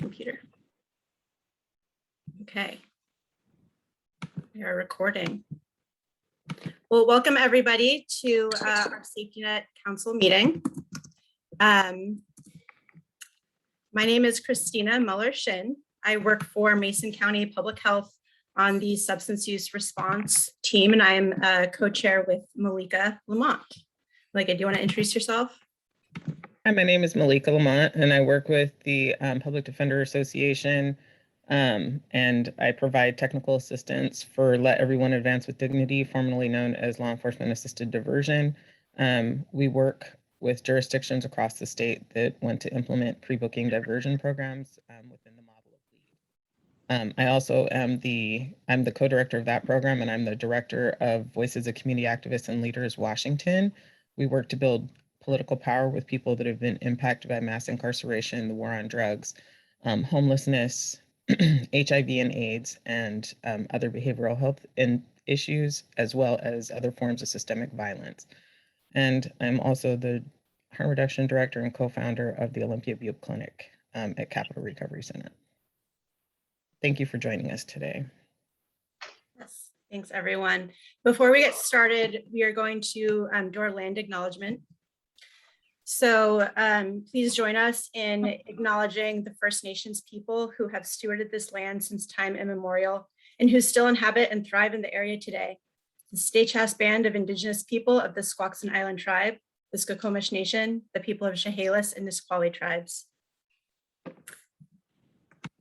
computer. Okay, we are recording. Well, welcome everybody to our Safety Net Council meeting. My name is Christina Muller-Shin. I work for Mason County Public Health on the substance use response team, and I am co-chair with Malika Lamont. Malika, do you want to introduce yourself? Hi, my name is Malika Lamont, and I work with the Public Defender Association, and I provide technical assistance for Let Everyone Advance with Dignity, formerly known as Law Enforcement Assisted Diversion. We work with jurisdictions across the state that want to implement pre-booking diversion programs within the model of LEAD. I also am I'm the co-director of that program, and I'm the director of Voices of Community Activists and Leaders Washington. We work to build political power with people that have been impacted by mass incarceration, the war on drugs, homelessness, HIV and AIDS, and other behavioral health issues, as well as other forms of systemic violence. And I'm also the harm reduction director and co-founder of the Olympia Butte Clinic at Capital Recovery Center. Thank you for joining us today. Yes, thanks everyone. Before we get started, we are going to do our land acknowledgement. So please join us in acknowledging the First Nations people who have stewarded this land since time immemorial and who still inhabit and thrive in the area today. The Stay-Chas Band of Indigenous people of the Squaxin Island Tribe, the Skokomish Nation, the people of Chehalis and Nisqually tribes.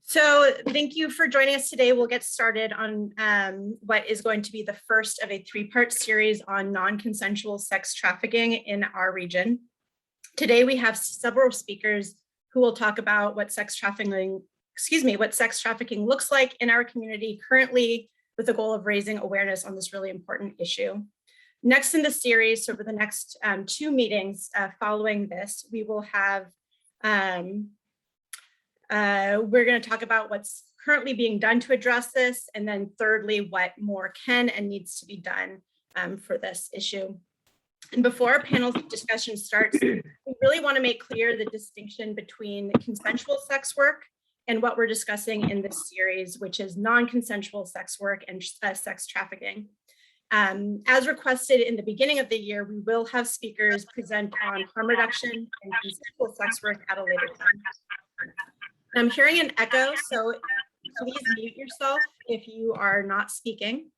So thank you for joining us today. We'll get started on what is going to be the first of a three-part series on non-consensual sex trafficking in our region. Today, we have several speakers who will talk about what sex trafficking looks like in our community currently, with the goal of raising awareness on this really important issue. Next in the series, so for the next two meetings following this, we will have, we're going to talk about what's currently being done to address this, and then thirdly, what more can and needs to be done for this issue. And before our panel discussion starts, we really want to make clear the distinction between consensual sex work and what we're discussing in this series, which is non-consensual sex work and sex trafficking. As requested in the beginning of the year, we will have speakers present on harm reduction and consensual sex work at a later time. I'm hearing an echo, so please mute yourself if you are not speaking,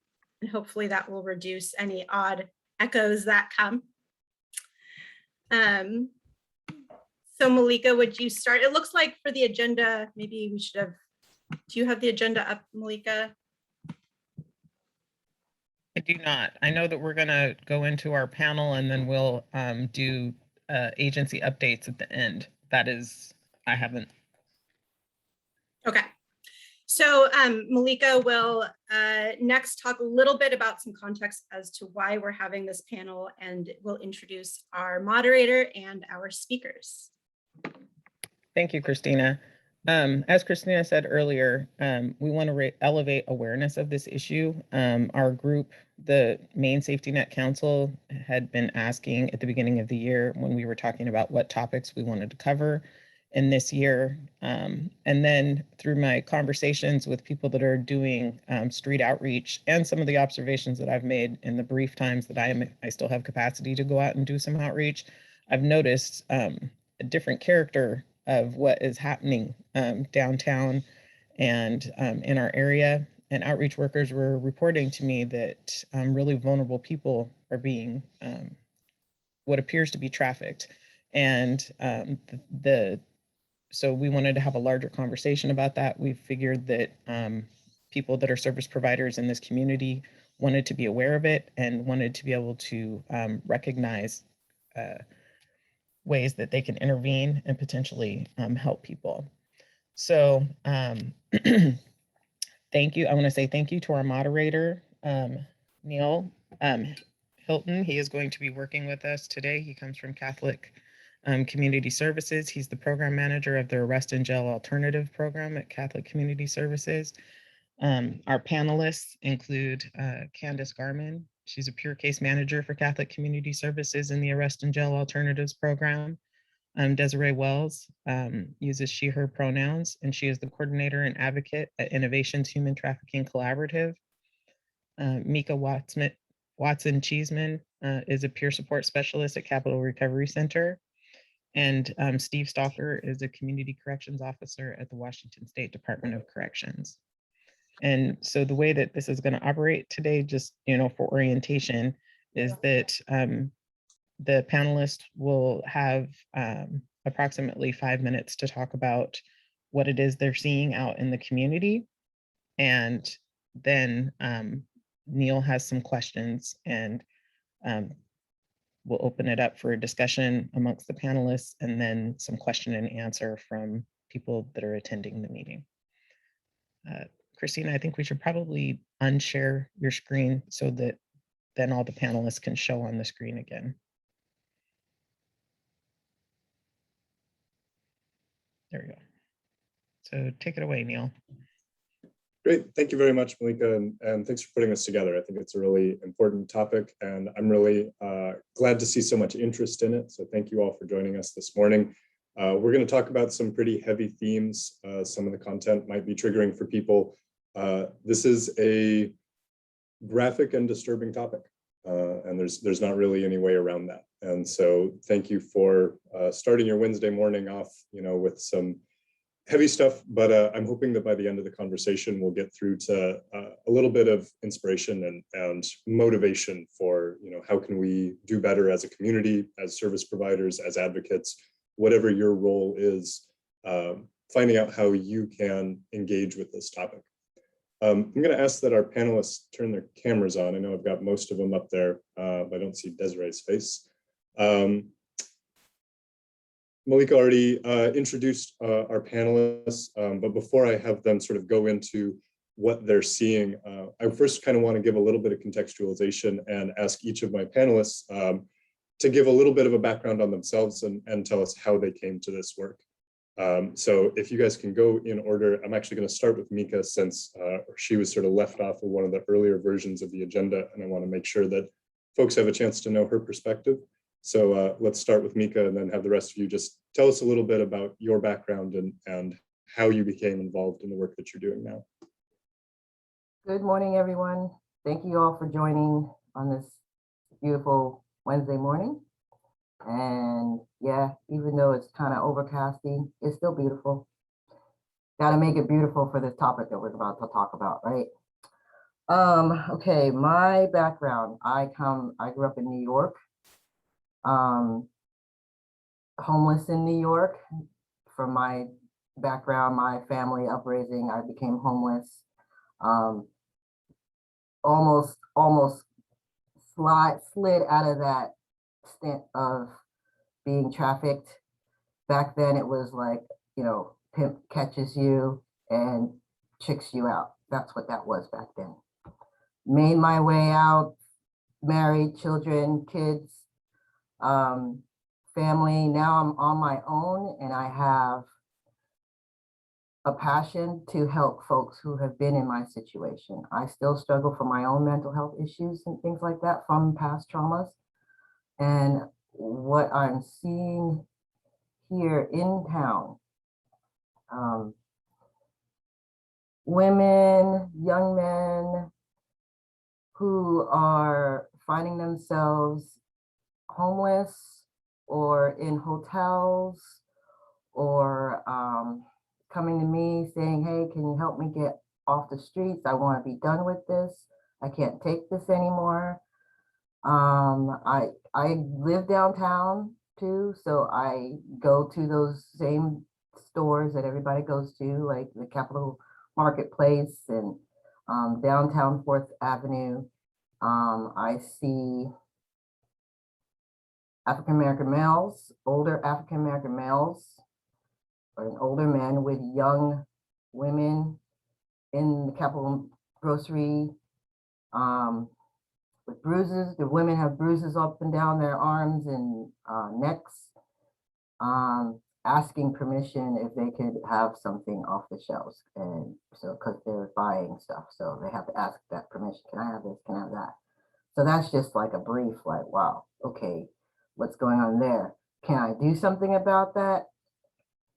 and hopefully that will reduce any odd echoes that come. So Malika, would you start? It looks like for the agenda, maybe we should have, do you have the agenda up, Malika? I do not. I know that we're going to go into our panel and then we'll do agency updates at the end. That is, I haven't. Okay. So Malika will next talk a little bit about some context as to why we're having this panel, and we'll introduce our moderator and our speakers. Thank you, Christina. As Christina said earlier, we want to elevate awareness of this issue. Our group, the Maine Safety Net Council, had been asking at the beginning of the year when we were talking about what topics we wanted to cover in this year. And then through my conversations with people that are doing street outreach and some of the observations that I've made in the brief times that I still have capacity to go out and do some outreach, I've noticed a different character of what is happening downtown and in our area. And outreach workers were reporting to me that really vulnerable people are being what appears to be trafficked. And so we wanted to have a larger conversation about that. We figured that people that are service providers in this community wanted to be aware of it and wanted to be able to recognize ways that they can intervene and potentially help people. So thank you. I want to say thank you to our moderator, Neil Hilton. He is going to be working with us today. He comes from Catholic Community Services. He's the program manager of the Arrest and Jail Alternative program at Catholic Community Services. Our panelists include Candace Garman. She's a peer case manager for Catholic Community Services in the Arrest and Jail Alternatives program. Desiree Wells uses she, her pronouns, and she is the coordinator and advocate at Innovations Human Trafficking Collaborative. Mika Watson Cheeseman is a peer support specialist at Capital Recovery Center. And Steve Stalker is a community corrections officer at the Washington State Department of Corrections. And so the way that this is going to operate today, just for orientation, is that the panelists will have approximately 5 minutes to talk about what it is they're seeing out in the community. And then Neil has some questions, and we'll open it up for a discussion amongst the panelists, and then some question and answer from people that are attending the meeting. Christina, I think we should probably unshare your screen so that then all the panelists can show on the screen again. There we go. So take it away, Neil. Great, thank you very much, Malika, and thanks for putting this together. I think it's a really important topic, and I'm really glad to see so much interest in it. So thank you all for joining us this morning. We're going to talk about some pretty heavy themes. Some of the content might be triggering for people. This is a graphic and disturbing topic, and there's not really any way around that. And so thank you for starting your Wednesday morning off, with some heavy stuff, but I'm hoping that by the end of the conversation, we'll get through to a little bit of inspiration and motivation for, how can we do better as a community, as service providers, as advocates, whatever your role is, finding out how you can engage with this topic. I'm going to ask that our panelists turn their cameras on. I know I've got most of them up there, but I don't see Desiree's face. Malika already introduced our panelists, but before I have them sort of go into what they're seeing, I first kind of want to give a little bit of contextualization and ask each of my panelists to give a little bit of a background on themselves and tell us how they came to this work. So if you guys can go in order, I'm actually going to start with Mika since she was sort of left off of one of the earlier versions of the agenda, and I want to make sure that folks have a chance to know her perspective. So let's start with Mika and then have the rest of you just tell us a little bit about your background and how you became involved in the work that you're doing now. Good morning, everyone. Thank you all for joining on this beautiful Wednesday morning. And yeah, even though it's kind of overcasting, it's still beautiful. Got to make it beautiful for this topic that we're about to talk about, right? Okay, my background, I grew up in New York. Homeless in New York. From my background, my family upbringing, I became homeless. Almost slid out of that stint of being trafficked. Back then it was like, pimp catches you and chicks you out. That's what that was back then. Made my way out, married, children, kids, family. Now I'm on my own, and I have a passion to help folks who have been in my situation. I still struggle from my own mental health issues and things like that from past traumas. And what I'm seeing here in town, women, young men who are finding themselves homeless or in hotels or coming to me saying, hey, can you help me get off the streets? I want to be done with this. I can't take this anymore. I live downtown too, so I go to those same stores that everybody goes to, like the Capitol Marketplace and downtown 4th Avenue. I see African-American males, older African-American males, or older men with young women in the Capitol grocery with bruises. The women have bruises up and down their arms and necks, asking permission if they could have something off the shelves. And so, because they're buying stuff, so they have to ask that permission. Can I have this? Can I have that? So that's just like a brief, like, wow, okay, what's going on there? can I do something about that?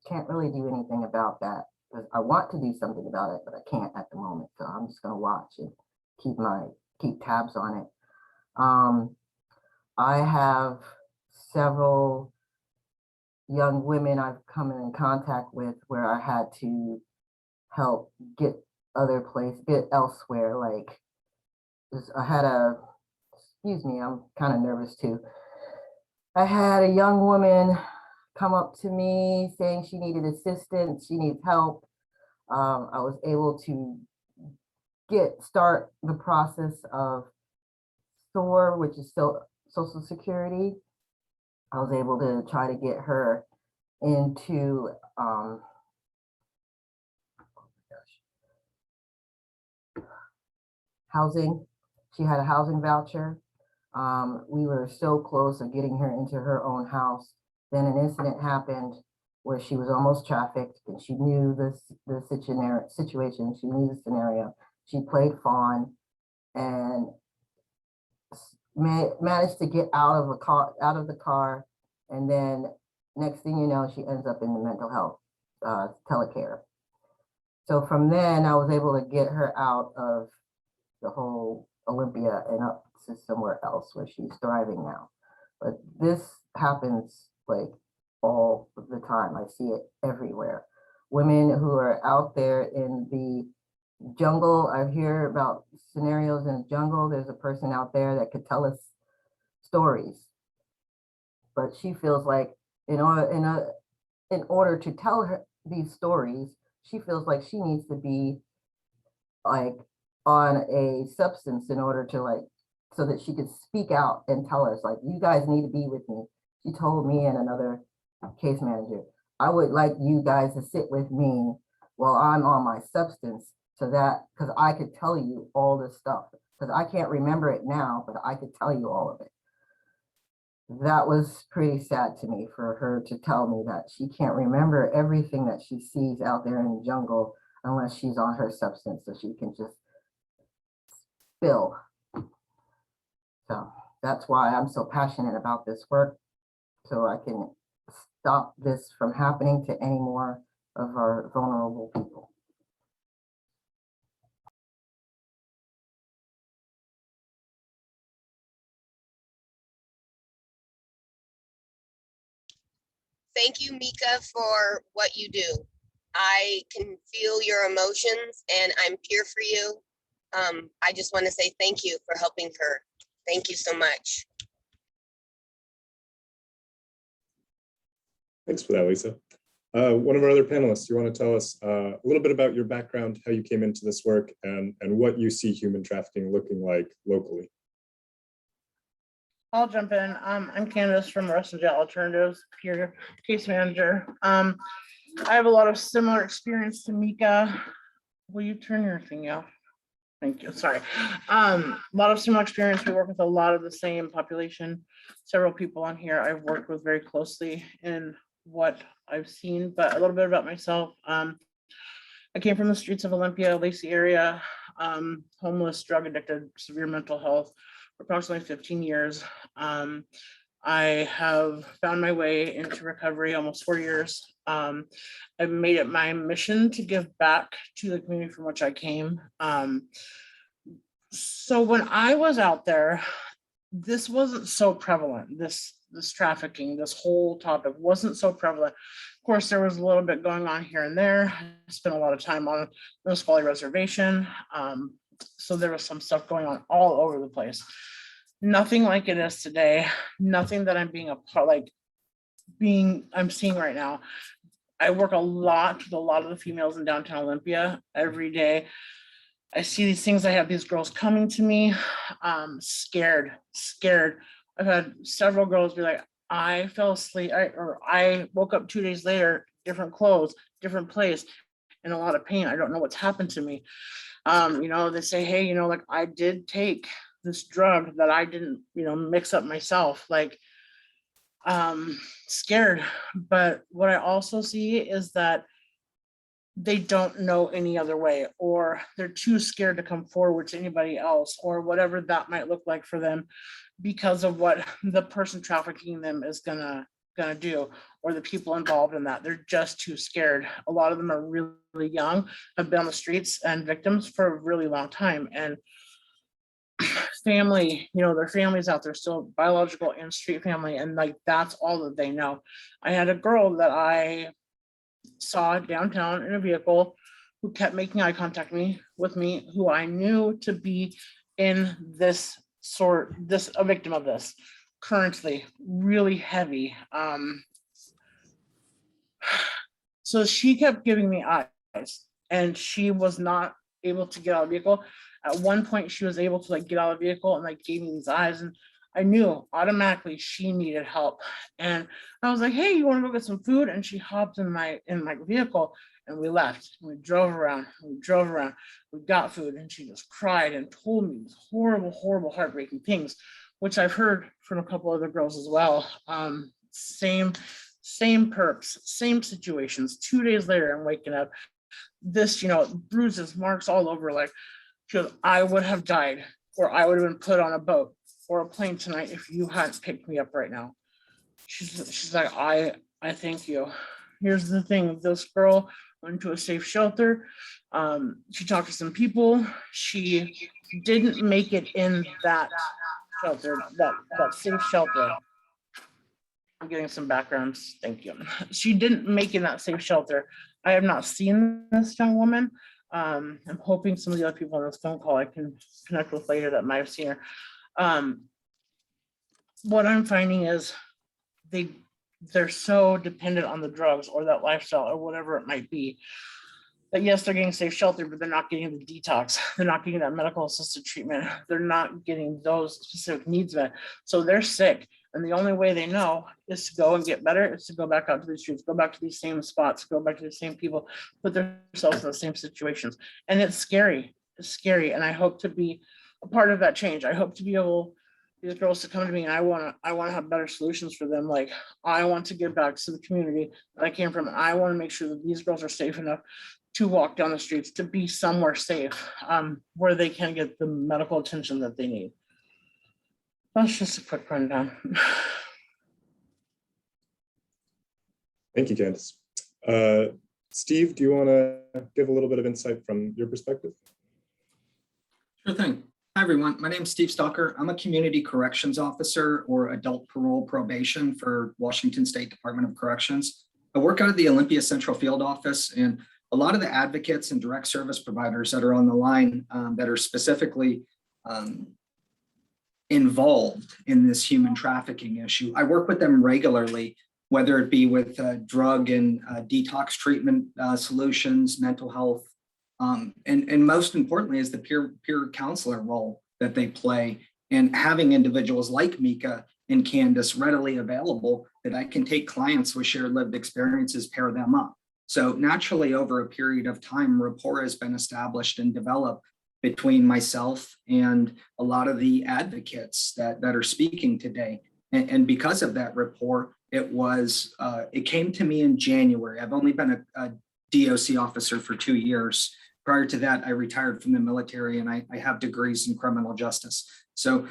Can't really do anything about that because I want to do something about it, but I can't at the moment. So I'm just gonna watch and keep tabs on it. I have several young women I've come in contact with where I had to help get elsewhere. Like I had excuse me, I'm kind of nervous too. I had a young woman come up to me saying she needed assistance, she needs help. I was able to start the process of SOAR, which is still Social Security. I was able to try to get her into housing. She had a housing voucher. We were so close of getting her into her own house. Then an incident happened where she was almost trafficked and she knew the situation. She knew the scenario. She played fawn and managed to get out of the car. And then next thing you know, she ends up in the mental health telecare. So from then I was able to get her out of the whole Olympia and up to somewhere else where she's thriving now. But this happens like all the time. I see it everywhere. Women who are out there in the jungle, I hear about scenarios in the jungle. There's a person out there that could tell us stories, but she feels like in order to tell her these stories, she feels like she needs to be like on a substance in order to like, so that she could speak out and tell us like, you guys need to be with me. She told me and another case manager, I would like you guys to sit with me while I'm on my substance so that, because I could tell you all this stuff, because I can't remember it now, but I could tell you all of it. That was pretty sad to me for her to tell me that she can't remember everything that she sees out there in the jungle unless she's on her substance, so she can just spill. So that's why I'm so passionate about this work, so I can stop this from happening to any more of our vulnerable people. Thank you, Mika, for what you do. I can feel your emotions and I'm here for you. I just want to say thank you for helping her. Thank you so much. Thanks for that, Lisa. One of our other panelists, you want to tell us a little bit about your background, how you came into this work, and what you see human trafficking looking like locally? I'll jump in. I'm Candace from Arrest and Jail Alternatives, peer case manager. I have a lot of similar experience to Mika. Will you turn your thing off? Thank you. Sorry. A lot of similar experience. We work with a lot of the same population. Several people on here I've worked with very closely in what I've seen, but a little bit about myself. I came from the streets of Olympia, Lacey area, homeless, drug addicted, severe mental health for approximately 15 years. I have found my way into recovery almost 4 years. I've made it my mission to give back to the community from which I came. So when I was out there, this wasn't so prevalent. This trafficking, this whole topic wasn't so prevalent. Of course, there was a little bit going on here and there. I spent a lot of time on the Nisqually Reservation. So there was some stuff going on all over the place. Nothing like it is today. Nothing that I'm being a part, I'm seeing right now. I work a lot with a lot of the females in downtown Olympia every day. I see these things. I have these girls coming to me, scared. I've had several girls be like, I fell asleep, I woke up 2 days later, different clothes, different place, in a lot of pain. I don't know what's happened to me. They say, hey, like I did take this drug that I didn't, mix up myself, scared. But what I also see is that they don't know any other way, or they're too scared to come forward to anybody else, or whatever that might look like for them, because of what the person trafficking them is gonna gonna do, or the people involved in that. They're just too scared. A lot of them are really, really young, have been on the streets and victims for a really long time. And family, their families out there, still biological and street family, and like that's all that they know. I had a girl that I saw downtown in a vehicle who kept making eye contact with me, who I knew to be in a victim of this currently, really heavy. So she kept giving me eyes, and she was not able to get out of the vehicle. At one point, she was able to like get out of the vehicle and like gave me these eyes, and I knew automatically she needed help. And I was like, "Hey, you want to go get some food?" And she hopped in my vehicle, and we left. We drove around. We got food, and she just cried and told me these horrible, horrible, heartbreaking things, which I've heard from a couple other girls as well. Same perps, same situations. 2 days later, I'm waking up, this, bruises, marks all over. Like, she goes, "I would have died, or I would have been put on a boat or a plane tonight if you hadn't picked me up right now." She's like, I thank you. Here's the thing, this girl went to a safe shelter. She talked to some people. She didn't make it in that shelter, that safe shelter. I'm getting some backgrounds. Thank you. She didn't make it in that safe shelter. I have not seen this young woman. I'm hoping some of the other people on this phone call I can connect with later that might have seen her. What I'm finding is they're so dependent on the drugs or that lifestyle or whatever it might be, that yes, they're getting safe shelter, but they're not getting the detox. They're not getting that medical assisted treatment. They're not getting those specific needs met. So they're sick. And the only way they know is to go and get better, is to go back out to the streets, go back to these same spots, go back to the same people, put themselves in the same situations. And it's scary. It's scary. And I hope to be a part of that change. I hope to be able, these girls to come to me, and I want to have better solutions for them. Like, I want to give back to the community that I came from. I want to make sure that these girls are safe enough to walk down the streets, to be somewhere safe, where they can get the medical attention that they need. That's just a quick rundown. Thank you, Candace. Steve, do you want to give a little bit of insight from your perspective? Sure thing. Hi, everyone. My name is Steve Stalker. I'm a community corrections officer or adult parole probation for Washington State Department of Corrections. I work out of the Olympia Central Field Office, and a lot of the advocates and direct service providers that are on the line that are specifically involved in this human trafficking issue, I work with them regularly, whether it be with drug and detox treatment solutions, mental health, and most importantly is the peer counselor role that they play, and having individuals like Mika and Candace readily available that I can take clients with shared lived experiences, pair them up. So naturally, over a period of time, rapport has been established and developed between myself and a lot of the advocates that are speaking today. And because of that rapport, it came to me in January. I've only been a DOC officer for 2 years. Prior to that, I retired from the military, and I have degrees in criminal justice. So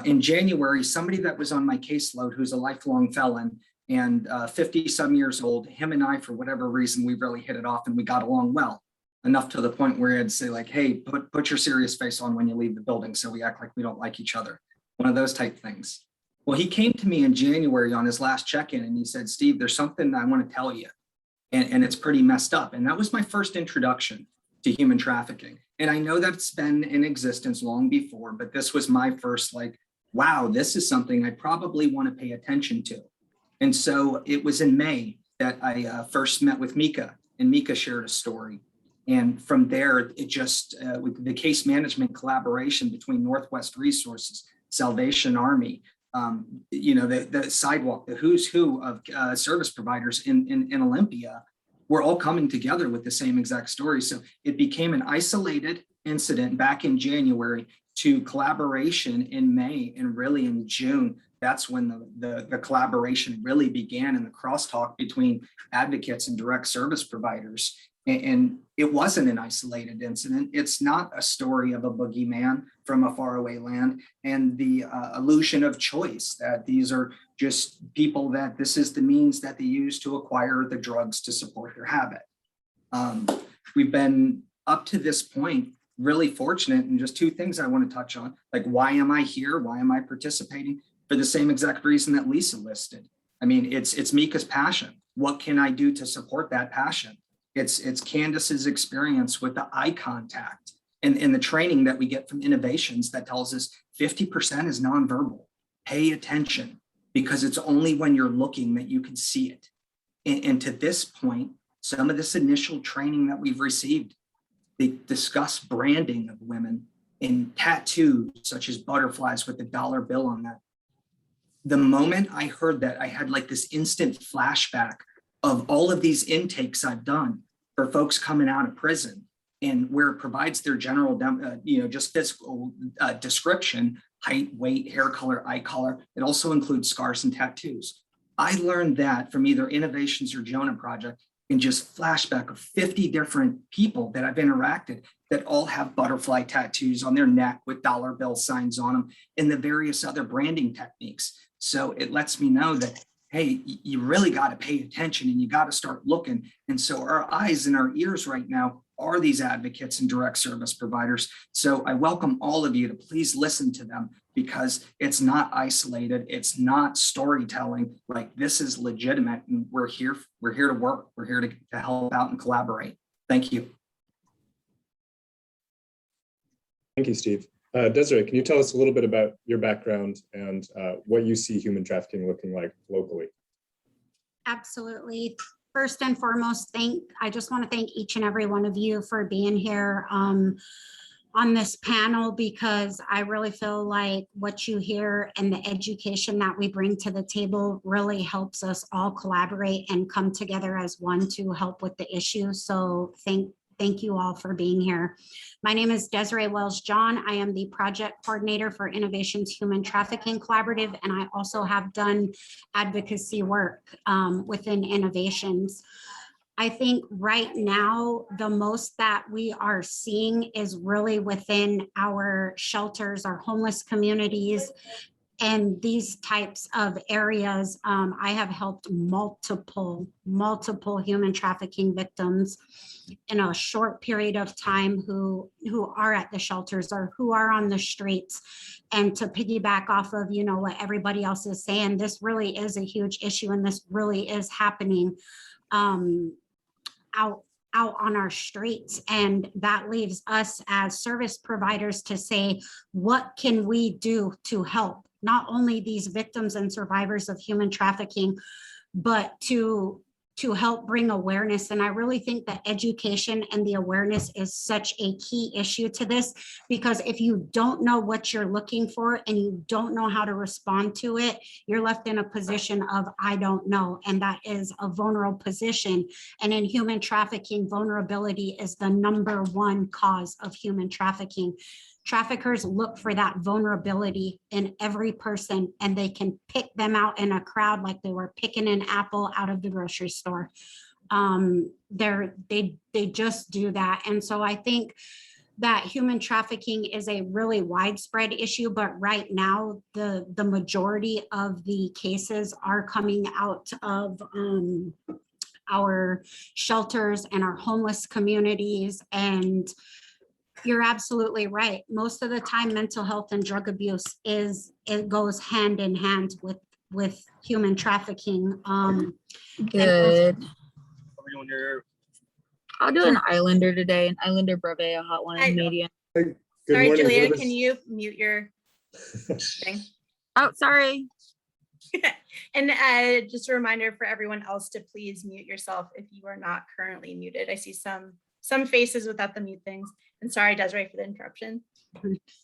in January, somebody that was on my caseload, who's a lifelong felon and 50 some years old, him and I, for whatever reason, we really hit it off and we got along well, enough to the point where I'd say like, "Hey, put your serious face on when you leave the building so we act like we don't like each other." One of those type things. Well, he came to me in January on his last check-in and he said, "Steve, there's something I want to tell you. And it's pretty messed up." And that was my first introduction to human trafficking. And I know that's been in existence long before, but this was my first like, wow, this is something I probably want to pay attention to. And so it was in May that I first met with Mika, and Mika shared a story. And from there, it just, with the case management collaboration between Northwest Resources, Salvation Army, the sidewalk, the who's who of service providers in Olympia, were all coming together with the same exact story. So it became an isolated incident back in January to collaboration in May, and really in June, that's when the collaboration really began, and the crosstalk between advocates and direct service providers. And it wasn't an isolated incident. It's not a story of a boogeyman from a faraway land and the illusion of choice, that these are just people that this is the means that they use to acquire the drugs to support their habit. We've been up to this point really fortunate, and just two things I want to touch on. Like, why am I here? Why am I participating? For the same exact reason that Lisa listed. I mean, it's Mika's passion. What can I do to support that passion? It's Candace's experience with the eye contact and the training that we get from innovations that tells us 50% is nonverbal. Pay attention, because it's only when you're looking that you can see it. And to this point, some of this initial training that we've received, they discuss branding of women in tattoos, such as butterflies with the dollar bill on that. The moment I heard that, I had like this instant flashback of all of these intakes I've done for folks coming out of prison, and where it provides their general, just physical description, height, weight, hair color, eye color. It also includes scars and tattoos. I learned that from either Innovations or Jonah Project, in just flashback of 50 different people that I've interacted that all have butterfly tattoos on their neck with dollar bill signs on them, and the various other branding techniques. So it lets me know that, hey, you really got to pay attention and you got to start looking. And so our eyes and our ears right now are these advocates and direct service providers. So I welcome all of you to please listen to them, because it's not isolated. It's not storytelling. Like, this is legitimate, and we're here to work. We're here to help out and collaborate. Thank you. Thank you, Steve. Desiree, can you tell us a little bit about your background and what you see human trafficking looking like locally? Absolutely. First and foremost, I just want to thank each and every one of you for being here on this panel, because I really feel like what you hear and the education that we bring to the table really helps us all collaborate and come together as one to help with the issue. So thank you all for being here. My name is Desiree Wells-John. I am the project coordinator for Innovations Human Trafficking Collaborative, and I also have done advocacy work within Innovations. I think right now, the most that we are seeing is really within our shelters, our homeless communities, and these types of areas. I have helped multiple human trafficking victims in a short period of time who are at the shelters or who are on the streets. And to piggyback off of, what everybody else is saying, this really is a huge issue, and this really is happening out on our streets. And that leaves us as service providers to say, what can we do to help not only these victims and survivors of human trafficking, but to help bring awareness. And I really think that education and the awareness is such a key issue to this, because if you don't know what you're looking for and you don't know how to respond to it, you're left in a position of, I don't know. And that is a vulnerable position. And in human trafficking, vulnerability is the #1 cause of human trafficking. Traffickers look for that vulnerability in every person, and they can pick them out in a crowd like they were picking an apple out of the grocery store. They just do that. And so I think that human trafficking is a really widespread issue, but right now the majority of the cases are coming out of our shelters and our homeless communities. And you're absolutely right. Most of the time, mental health and drug abuse it goes hand in hand with human trafficking. Good. I'll do an Islander today, an Islander Breve, a hot one, and medium. Good Sorry, morning, Julia, Elizabeth. can you mute your thing? Oh, sorry. And just a reminder for everyone else to please mute yourself if you are not currently muted. I see some faces without the mute things. And sorry, Desiree, for the interruption.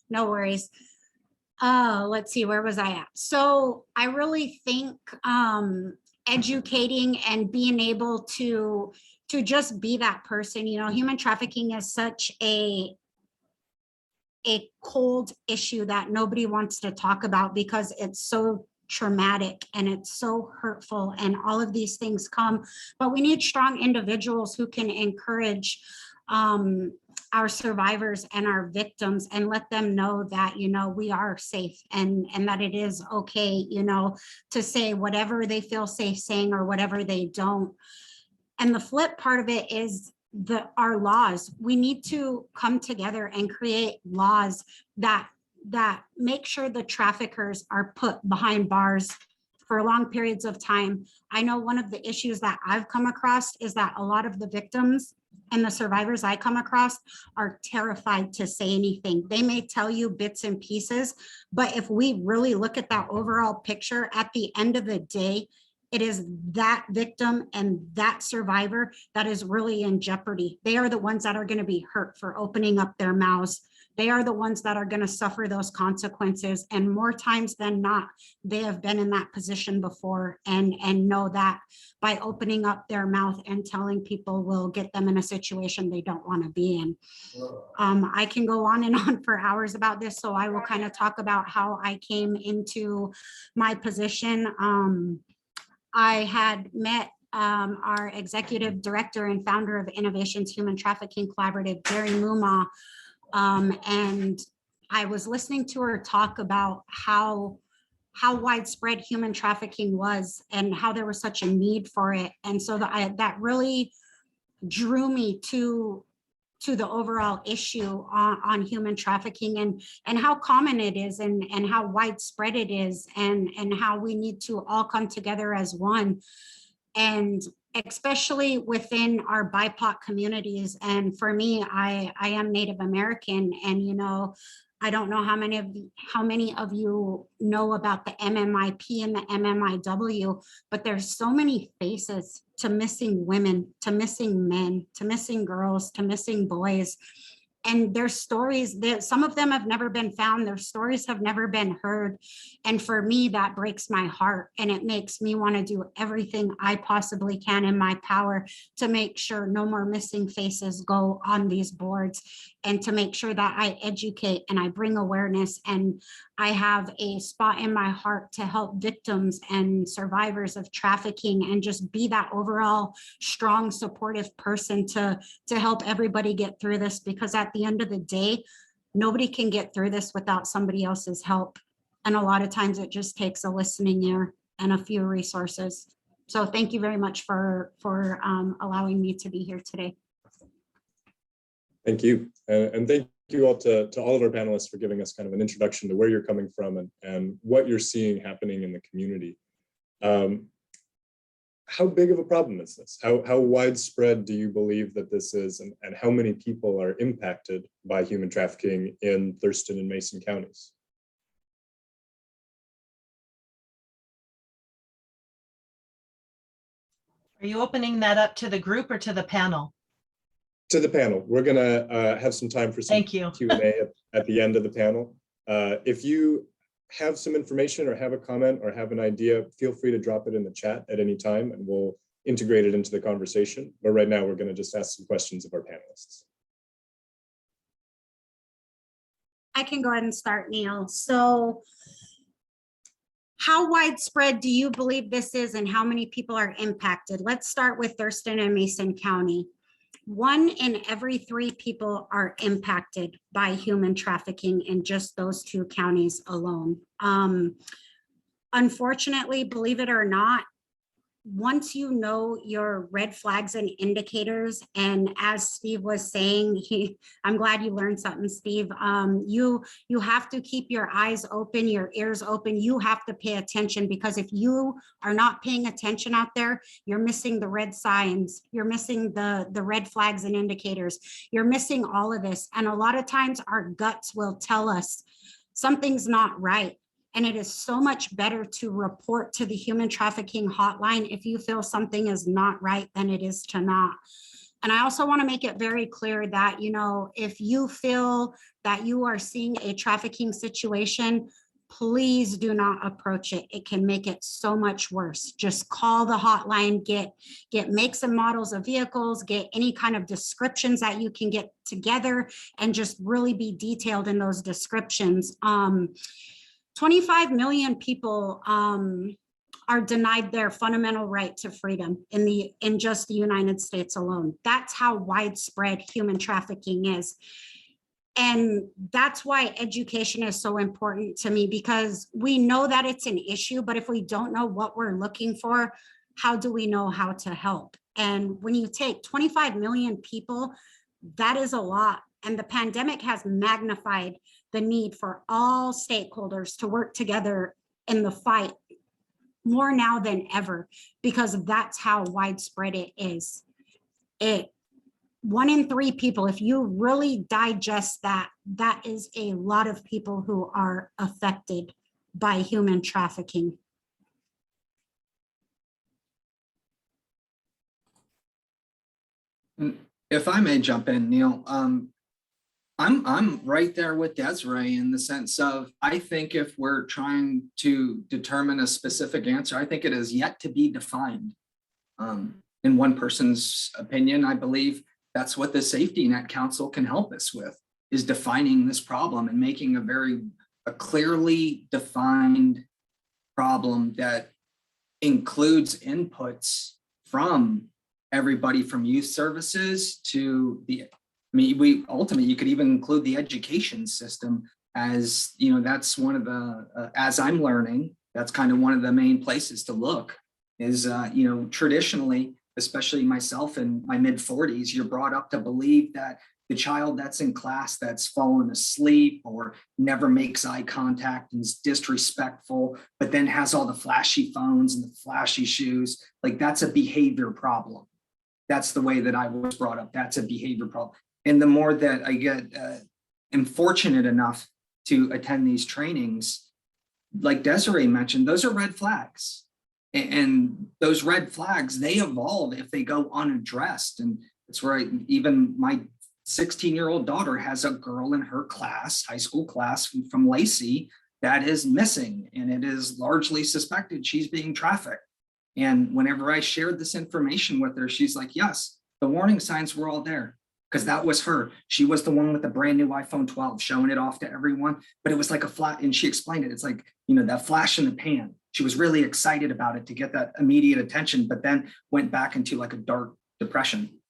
No worries. Let's see, where was I at? So I really think educating and being able to just be that person, human trafficking is such a cold issue that nobody wants to talk about because it's so traumatic and it's so hurtful, and all of these things come, but we need strong individuals who can encourage our survivors and our victims and let them know that, you know, we are safe, and that it is okay, you know, to say whatever they feel safe saying or whatever they don't. And the flip part of it is our laws. We need to come together and create laws that make sure the traffickers are put behind bars for long periods of time. I know one of the issues that I've come across is that a lot of the victims and the survivors I come across are terrified to say anything. They may tell you bits and pieces, but if we really look at that overall picture, at the end of the day, it is that victim and that survivor that is really in jeopardy. They are the ones that are going to be hurt for opening up their mouths. They are the ones that are going to suffer those consequences. And more times than not, they have been in that position before and know that by opening up their mouth and telling people will get them in a situation they don't want to be in. I can go on and on for hours about this, so I will kind of talk about how I came into my position. I had met our executive director and founder of Innovations Human Trafficking Collaborative, Jerry Muma, and I was listening to her talk about how widespread human trafficking was and how there was such a need for it. And so that really drew me to the overall issue on human trafficking and how common it is and how widespread it is and how we need to all come together as one. And especially within our BIPOC communities. And for me, I am Native American, and you know, I don't know how many of you know about the MMIP and the MMIW, but there's so many faces to missing women, to missing men, to missing girls, to missing boys. And their stories, some of them have never been found. Their stories have never been heard. And for me, that breaks my heart. And it makes me want to do everything I possibly can in my power to make sure no more missing faces go on these boards, and to make sure that I educate and I bring awareness, and I have a spot in my heart to help victims and survivors of trafficking and just be that overall strong, supportive person to help everybody get through this, because at the end of the day, nobody can get through this without somebody else's help. And a lot of times it just takes a listening ear and a few resources. So thank you very much for allowing me to be here today. Thank you. And thank you all to all of our panelists for giving us kind of an introduction to where you're coming from and what you're seeing happening in the community. How big of a problem is this? How widespread do you believe that this is, and how many people are impacted by human trafficking in Thurston and Mason counties? Are you opening that up to the group or to the panel? To the panel. We're going to have some time for some Q&A at the end of the panel. If you have some information or have a comment or have an idea, feel free to drop it in the chat at any time and we'll integrate it into the conversation. But right now we're going to just ask some questions of our panelists. I can go ahead and start, Neil. So how widespread do you believe this is and how many people are impacted? Let's start with Thurston and Mason County. 1 in every 3 people are impacted by human trafficking in just those 2 counties alone. Unfortunately, believe it or not, once you know your red flags and indicators, and as Steve was saying, I'm glad you learned something, Steve. You have to keep your eyes open, your ears open. You have to pay attention, because if you are not paying attention out there, you're missing the red signs. You're missing the red flags and indicators. You're missing all of this. And a lot of times our guts will tell us something's not right. And it is so much better to report to the human trafficking hotline if you feel something is not right than it is to not. And I also want to make it very clear that, you know, if you feel that you are seeing a trafficking situation, please do not approach it. It can make it so much worse. Just call the hotline, get makes and models of vehicles, get any kind of descriptions that you can get together, and just really be detailed in those descriptions. 25 million people are denied their fundamental right to freedom in just the United States alone. That's how widespread human trafficking is. And that's why education is so important to me, because we know that it's an issue, but if we don't know what we're looking for, how do we know how to help? And when you take 25 million people, that is a lot. And the pandemic has magnified the need for all stakeholders to work together in the fight more now than ever, because that's how widespread it is. 1 in 3 people, if you really digest that, that is a lot of people who are affected by human trafficking. If I may jump in, Neil, I'm right there with Desiree in the sense of, I think if we're trying to determine a specific answer, I think it is yet to be defined. In one person's opinion, I believe that's what the Safety Net Council can help us with, is defining this problem and making a clearly defined problem that includes inputs from everybody from youth services to ultimately, you could even include the education system as, that's one of the, as I'm learning, that's kind of one of the main places to look is, traditionally, especially myself in my mid 40s, you're brought up to believe that the child that's in class that's fallen asleep or never makes eye contact and is disrespectful, but then has all the flashy phones and the flashy shoes, like that's a behavior problem. That's the way that I was brought up. That's a behavior problem. And the more that I am fortunate enough to attend these trainings, like Desiree mentioned, those are red flags. And those red flags, they evolve if they go unaddressed. And it's where even my 16-year-old daughter has a girl in her class, high school class from Lacey, that is missing. And it is largely suspected she's being trafficked. And whenever I shared this information with her, she's like, yes, the warning signs were all there. Because that was her. She was the one with the brand new iPhone 12 showing it off to everyone, but it was like a flat, and she explained it. It's like, that flash in the pan. She was really excited about it to get that immediate attention, but then went back into like a dark depression.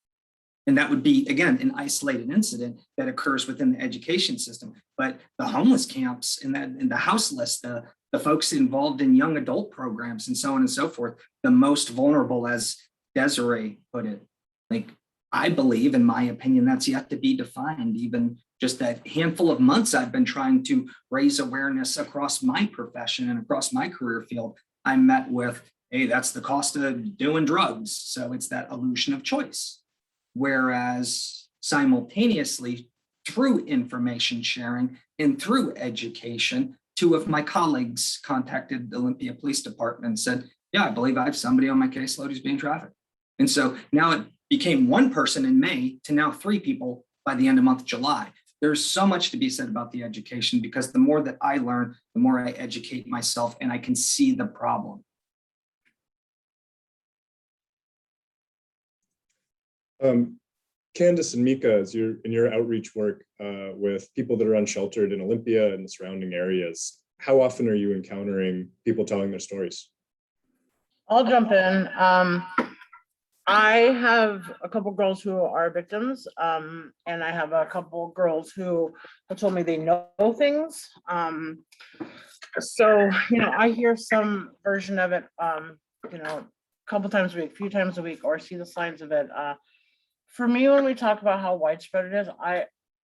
And that would be, again, an isolated incident that occurs within the education system. But the homeless camps and the house list, the folks involved in young adult programs and so on and so forth, the most vulnerable, as Desiree put it, like, I believe, in my opinion, that's yet to be defined. Even just that handful of months I've been trying to raise awareness across my profession and across my career field, I met with, hey, that's the cost of doing drugs. So it's that illusion of choice. Whereas simultaneously, through information sharing and through education, 2 of my colleagues contacted the Olympia Police Department and said, yeah, I believe I have somebody on my caseload who's being trafficked. And so now it became 1 person in May to now 3 people by the end of month July. There's so much to be said about the education, because the more that I learn, the more I educate myself and I can see the problem. Candace and Mika, as in your outreach work with people that are unsheltered in Olympia and the surrounding areas, how often are you encountering people telling their stories? I'll jump in. I have a couple girls who are victims, and I have a couple girls who have told me they know things. So, I hear some version of it, a couple times a week, few times a week, or see the signs of it. For me, when we talk about how widespread it is,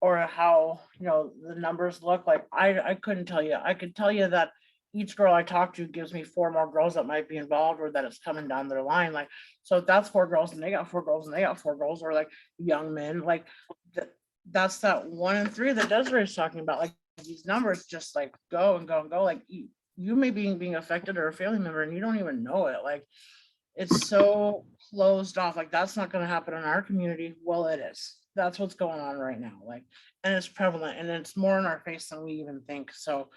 or how, the numbers look like, I couldn't tell you. I could tell you that each girl I talk to gives me 4 more girls that might be involved, or that it's coming down their line. Like, so if that's 4 girls and they got 4 girls and they got 4 girls, or like young men, like that's that 1 in 3 that Desiree is talking about. Like, these numbers just like go and go and go. Like, you may be being affected, or a family member, and you don't even know it. Like, it's so closed off. Like, that's not going to happen in our community. Well, it is. That's what's going on right now. Like, and it's prevalent, and it's more in our face than we even think. So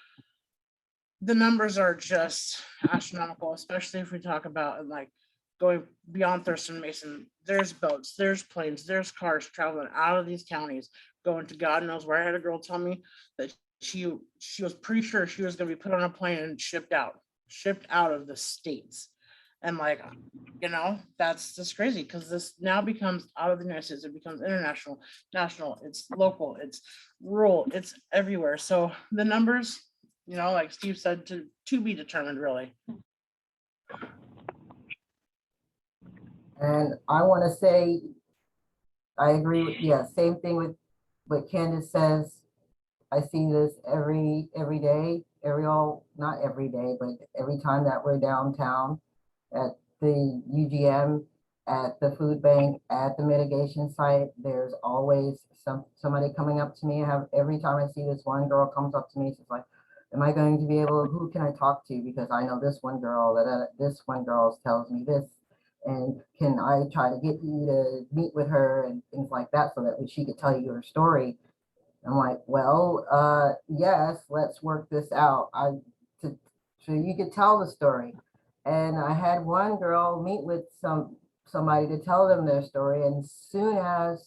the numbers are just astronomical, especially if we talk about like going beyond Thurston Mason. There's boats, there's planes, there's cars traveling out of these counties, going to God knows where. I had a girl tell me that she was pretty sure she was going to be put on a plane and shipped out of the States. And like, you know, that's just crazy because this now becomes out of the United States. It becomes international, national, it's local, it's rural, it's everywhere. So the numbers, you know, like Steve said, to be determined, really. And I want to say, I agree with, yeah, same thing with what Candace says. I see this every day, not every day, but every time that we're downtown at the UGM, at the food bank, at the mitigation site, there's always somebody coming up to me. Every time I see this one girl comes up to me, she's like, am I going to be able, who can I talk to? Because I know this one girl, this one girl tells me this, and can I try to get you to meet with her and things like that so that she could tell you her story. I'm like, well, yes, let's work this out. So you could tell the story. And I had one girl meet with somebody to tell them their story, and soon after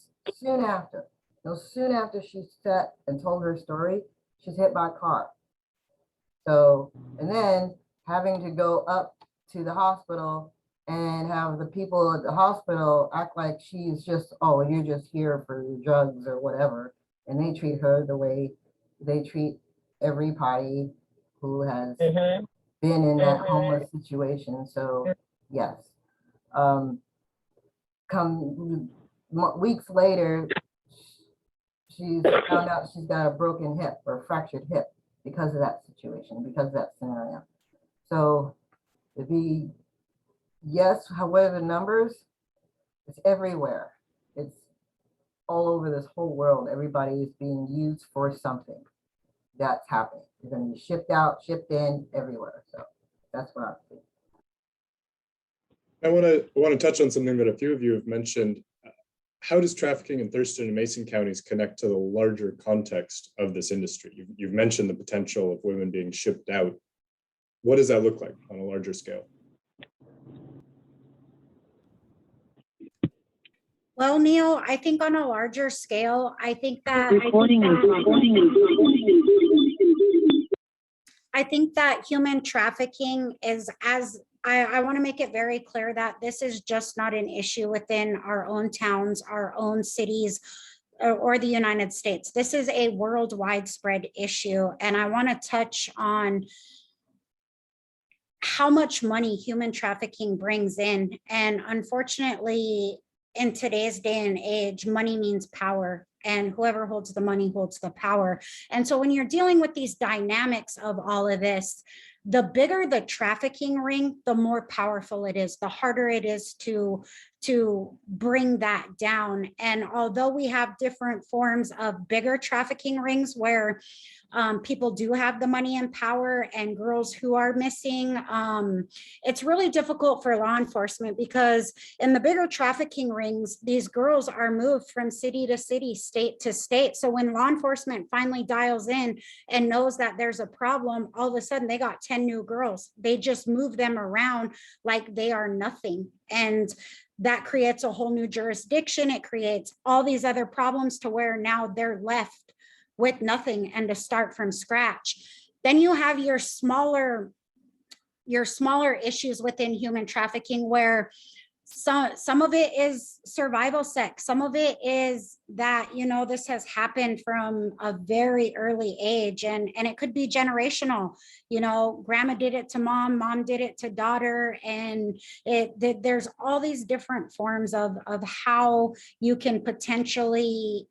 she sat and told her story, she's hit by a car. So, and then having to go up to the hospital and have the people at the hospital act like she's just, oh, you're just here for your drugs or whatever. And they treat her the way they treat everybody who has been in that homeless situation. So yes, weeks later, she's found out she's got a broken hip or a fractured hip because of that situation, because of that scenario. So yes, however, the numbers, it's everywhere. It's all over this whole world. Everybody is being used for something. That's happening. They're going to be shipped out, shipped in, everywhere. So that's what I think. I want to touch on something that a few of you have mentioned. How does trafficking in Thurston and Mason counties connect to the larger context of this industry? You've mentioned the potential of women being shipped out. What does that look like on a larger scale? Well, Neil, I think on a larger scale, I think that human trafficking is, as I want to make it very clear that this is just not an issue within our own towns, our own cities, or the United States. This is a worldwide spread issue. And I want to touch on how much money human trafficking brings in. And unfortunately, in today's day and age, money means power, and whoever holds the money holds the power. And so when you're dealing with these dynamics of all of this, the bigger the trafficking ring, the more powerful it is, the harder it is to bring that down. And although we have different forms of bigger trafficking rings where people do have the money and power, and girls who are missing, it's really difficult for law enforcement, because in the bigger trafficking rings, these girls are moved from city to city, state to state. So when law enforcement finally dials in and knows that there's a problem, all of a sudden they got 10 new girls. They just move them around like they are nothing. And that creates a whole new jurisdiction. It creates all these other problems to where now they're left with nothing and to start from scratch. Then you have your smaller issues within human trafficking, where some of it is survival sex. Some of it is that, you know, this has happened from a very early age, and it could be generational. You know, grandma did it to mom, mom did it to daughter, and there's all these different forms of how you can potentially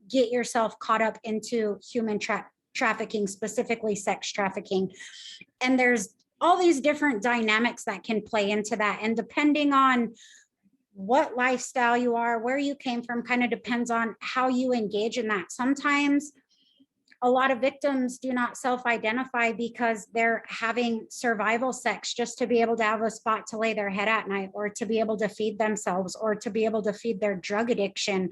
get yourself caught up into human trafficking, specifically sex trafficking. And there's all these different dynamics that can play into that. And depending on what lifestyle you are, where you came from, kind of depends on how you engage in that. Sometimes a lot of victims do not self-identify because they're having survival sex just to be able to have a spot to lay their head at night, or to be able to feed themselves, or to be able to feed their drug addiction.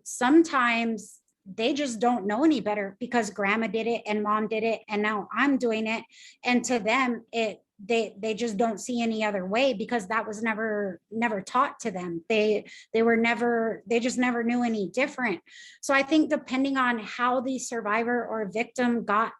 Sometimes they just don't know any better because grandma did it and mom did it and now I'm doing it. And to them, they just don't see any other way, because that was never taught to them. They just never knew any different. So I think depending on how the survivor or victim got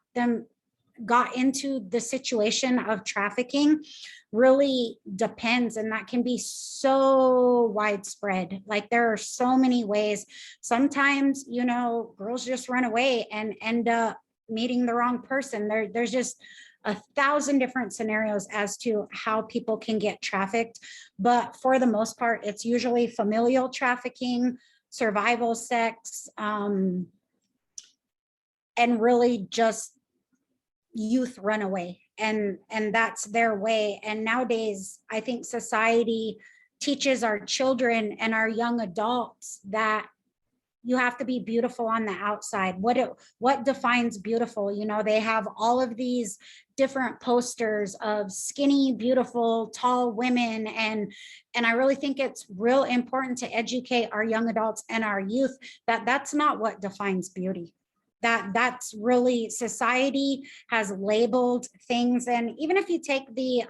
into the situation of trafficking really depends, and that can be so widespread. Like there are so many ways. Sometimes, you know, girls just run away and end up meeting the wrong person. There's just 1,000 different scenarios as to how people can get trafficked, but for the most part, it's usually familial trafficking, survival sex, and really just youth runaway, and that's their way. And nowadays, I think society teaches our children and our young adults that you have to be beautiful on the outside. What defines beautiful? You know, they have all of these different posters of skinny, beautiful, tall women. And I really think it's real important to educate our young adults and our youth that that's not what defines beauty. That's really, society has labeled things. And even if you take the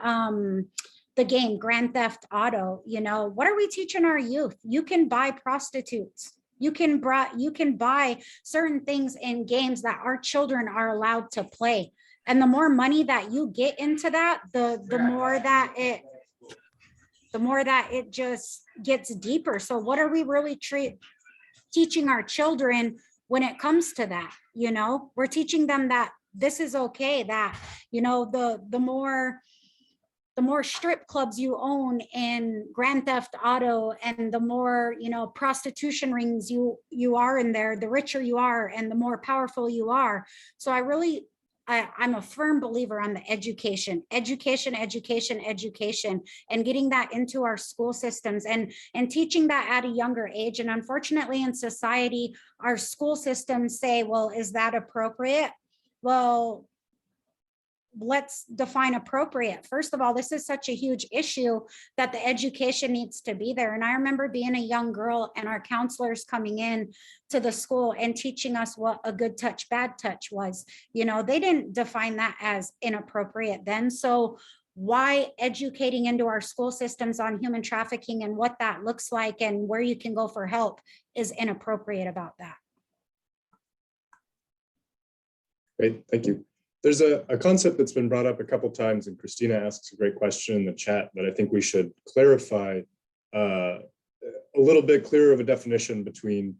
game Grand Theft Auto, you know, what are we teaching our youth? You can buy prostitutes. You can buy certain things in games that our children are allowed to play. And the more money that you get into that, the more that it just gets deeper. So what are we really teaching our children when it comes to that? You know, we're teaching them that this is okay, that, you know, the more strip clubs you own in Grand Theft Auto, and the more, you know, prostitution rings you are in there, the richer you are and the more powerful you are. So I'm a firm believer on the education, and getting that into our school systems and teaching that at a younger age. And unfortunately in society, our school systems say, well, is that appropriate? Well, let's define appropriate. First of all, this is such a huge issue that the education needs to be there. And I remember being a young girl and our counselors coming in to the school and teaching us what a good touch, bad touch was. You know, they didn't define that as inappropriate then. So why educating into our school systems on human trafficking and what that looks like and where you can go for help is inappropriate about that. Great, thank you. There's a concept that's been brought up a couple times, and Christina asks a great question in the chat that I think we should clarify a little bit clearer of a definition between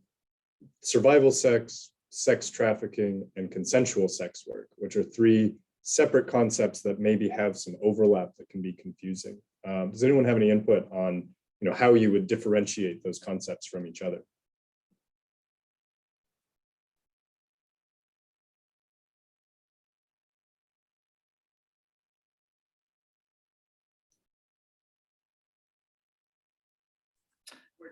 survival sex, sex trafficking, and consensual sex work, which are three separate concepts that maybe have some overlap that can be confusing. Does anyone have any input on, you know, how you would differentiate those concepts from each other?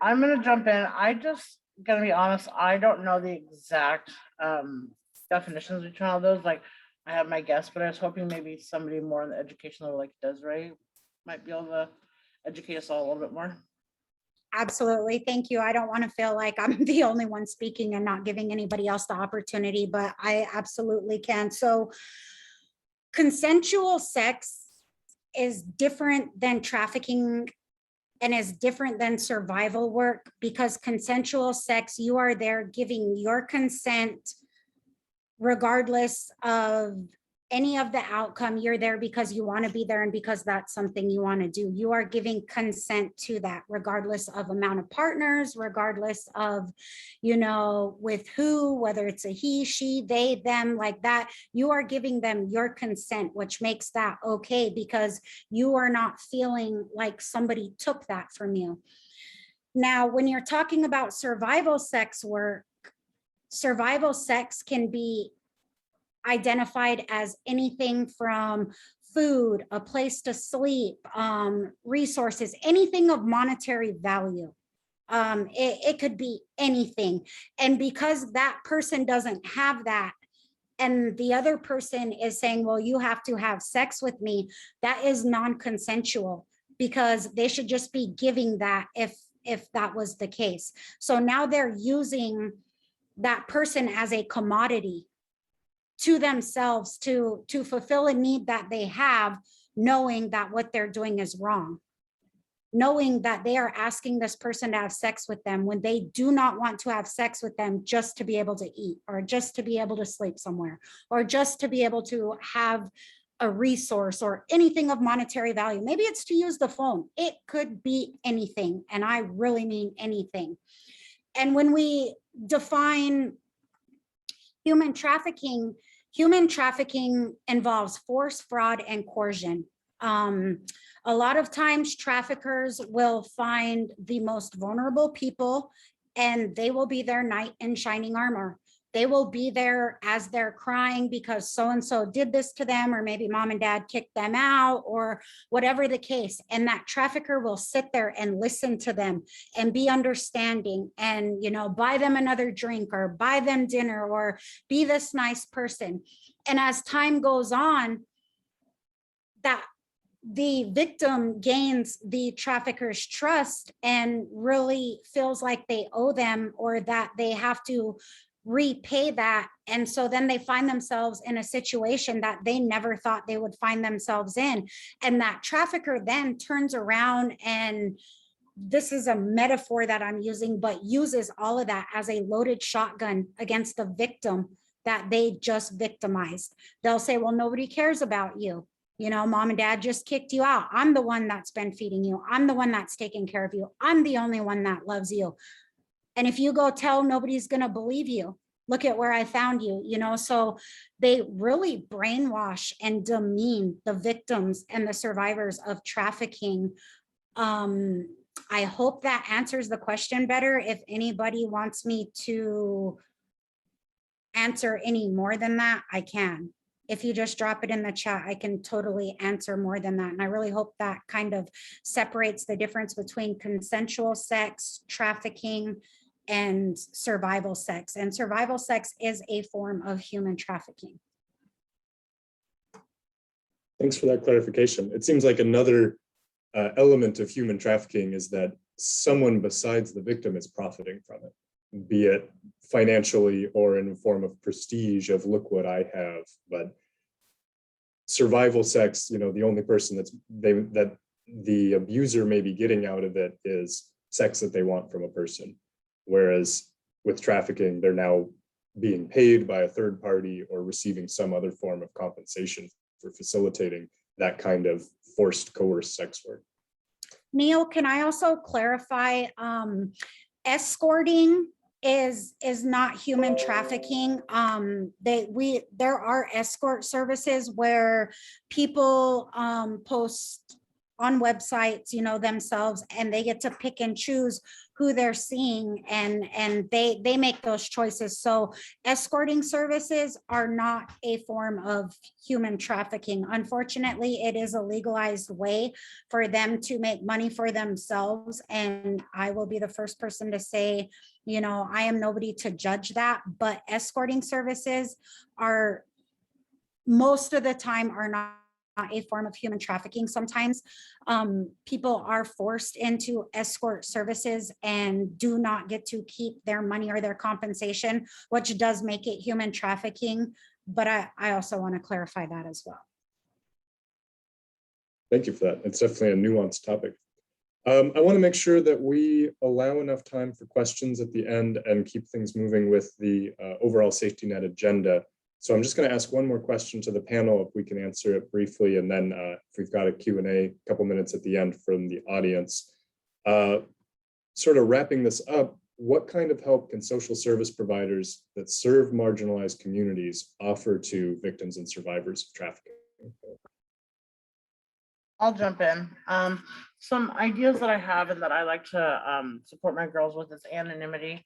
I'm gonna jump in. I just gonna be honest, I don't know the exact definitions of each one of those. Like I have my guess, but I was hoping maybe somebody more on the education level like Desiree might be able to educate us all a little bit more. Absolutely. Thank you. I don't want to feel like I'm the only one speaking and not giving anybody else the opportunity, but I absolutely can. So consensual sex is different than trafficking and is different than survival work, because consensual sex, you are there giving your consent regardless of any of the outcome. You're there because you want to be there and because that's something you want to do. You are giving consent to that, regardless of amount of partners, regardless of, you know, with who, whether it's a he, she, they, them, like that. You are giving them your consent, which makes that okay, because you are not feeling like somebody took that from you. Now, when you're talking about survival sex work, survival sex can be identified as anything from food, a place to sleep, resources, anything of monetary value. It could be anything. And because that person doesn't have that, and the other person is saying, well, you have to have sex with me, that is non-consensual, because they should just be giving that if that was the case. So now they're using that person as a commodity to themselves to fulfill a need that they have, knowing that what they're doing is wrong, knowing that they are asking this person to have sex with them when they do not want to have sex with them just to be able to eat, or just to be able to sleep somewhere, or just to be able to have a resource or anything of monetary value. Maybe it's to use the phone. It could be anything. And I really mean anything. And when we define human trafficking involves force, fraud, and coercion. A lot of times traffickers will find the most vulnerable people and they will be their knight in shining armor. They will be there as they're crying because so-and-so did this to them, or maybe mom and dad kicked them out, or whatever the case. And that trafficker will sit there and listen to them and be understanding and, you know, buy them another drink or buy them dinner or be this nice person. And as time goes on, that the victim gains the trafficker's trust and really feels like they owe them, or that they have to repay that. And so then they find themselves in a situation that they never thought they would find themselves in. And that trafficker then turns around, and this is a metaphor that I'm using, but uses all of that as a loaded shotgun against the victim that they just victimized. They'll say, well, nobody cares about you. You know, mom and dad just kicked you out. I'm the one that's been feeding you. I'm the one that's taking care of you. I'm the only one that loves you. And if you go tell, nobody's going to believe you. Look at where I found you, you know. So they really brainwash and demean the victims and the survivors of trafficking. I hope that answers the question better. If anybody wants me to answer any more than that, I can. If you just drop it in the chat, I can totally answer more than that. And I really hope that kind of separates the difference between consensual sex, trafficking, and survival sex. And survival sex is a form of human trafficking. Thanks for that clarification. It seems like another element of human trafficking is that someone besides the victim is profiting from it, be it financially or in a form of prestige of look what I have. But survival sex, you know, the only person that the abuser may be getting out of it is sex that they want from a person. Whereas with trafficking, they're now being paid by a third party or receiving some other form of compensation for facilitating that kind of forced, coerced sex work. Neil, can I also clarify, escorting is not human trafficking. There are escort services where people post on websites, you know, themselves, and they get to pick and choose who they're seeing, and they make those choices. So escorting services are not a form of human trafficking. Unfortunately, it is a legalized way for them to make money for themselves. And I will be the first person to say, you know, I am nobody to judge that, but escorting services are most of the time are not a form of human trafficking. Sometimes people are forced into escort services and do not get to keep their money or their compensation, which does make it human trafficking. But I also want to clarify that as well. Thank you for that. It's definitely a nuanced topic. I want to make sure that we allow enough time for questions at the end and keep things moving with the overall safety net agenda. So I'm just going to ask one more question to the panel, if we can answer it briefly, and then if we've got a Q&A, a couple minutes at the end from the audience. Sort of wrapping this up, what kind of help can social service providers that serve marginalized communities offer to victims and survivors of trafficking? I'll jump in. Some ideas that I have and that I like to support my girls with is anonymity,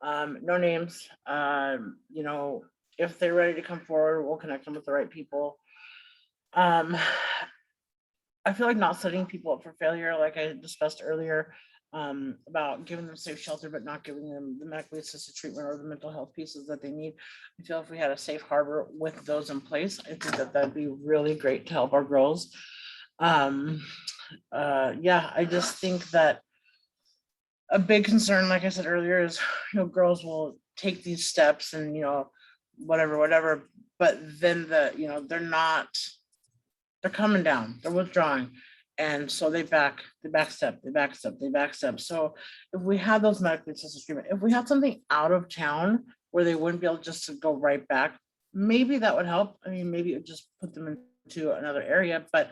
no names. You know, if they're ready to come forward, we'll connect them with the right people. I feel like not setting people up for failure, like I discussed earlier, about giving them safe shelter, but not giving them the medically assisted treatment or the mental health pieces that they need. I feel if we had a safe harbor with those in place, I think that that'd be really great to help our girls. Yeah, I just think that a big concern, like I said earlier, is, you know, girls will take these steps and, you know, whatever, but then you know, they're not they're coming down, they're withdrawing. And so they backstep. So if we had those medically assisted treatment, if we had something out of town where they wouldn't be able just to go right back, maybe that would help. I mean, maybe it would just put them into another area, but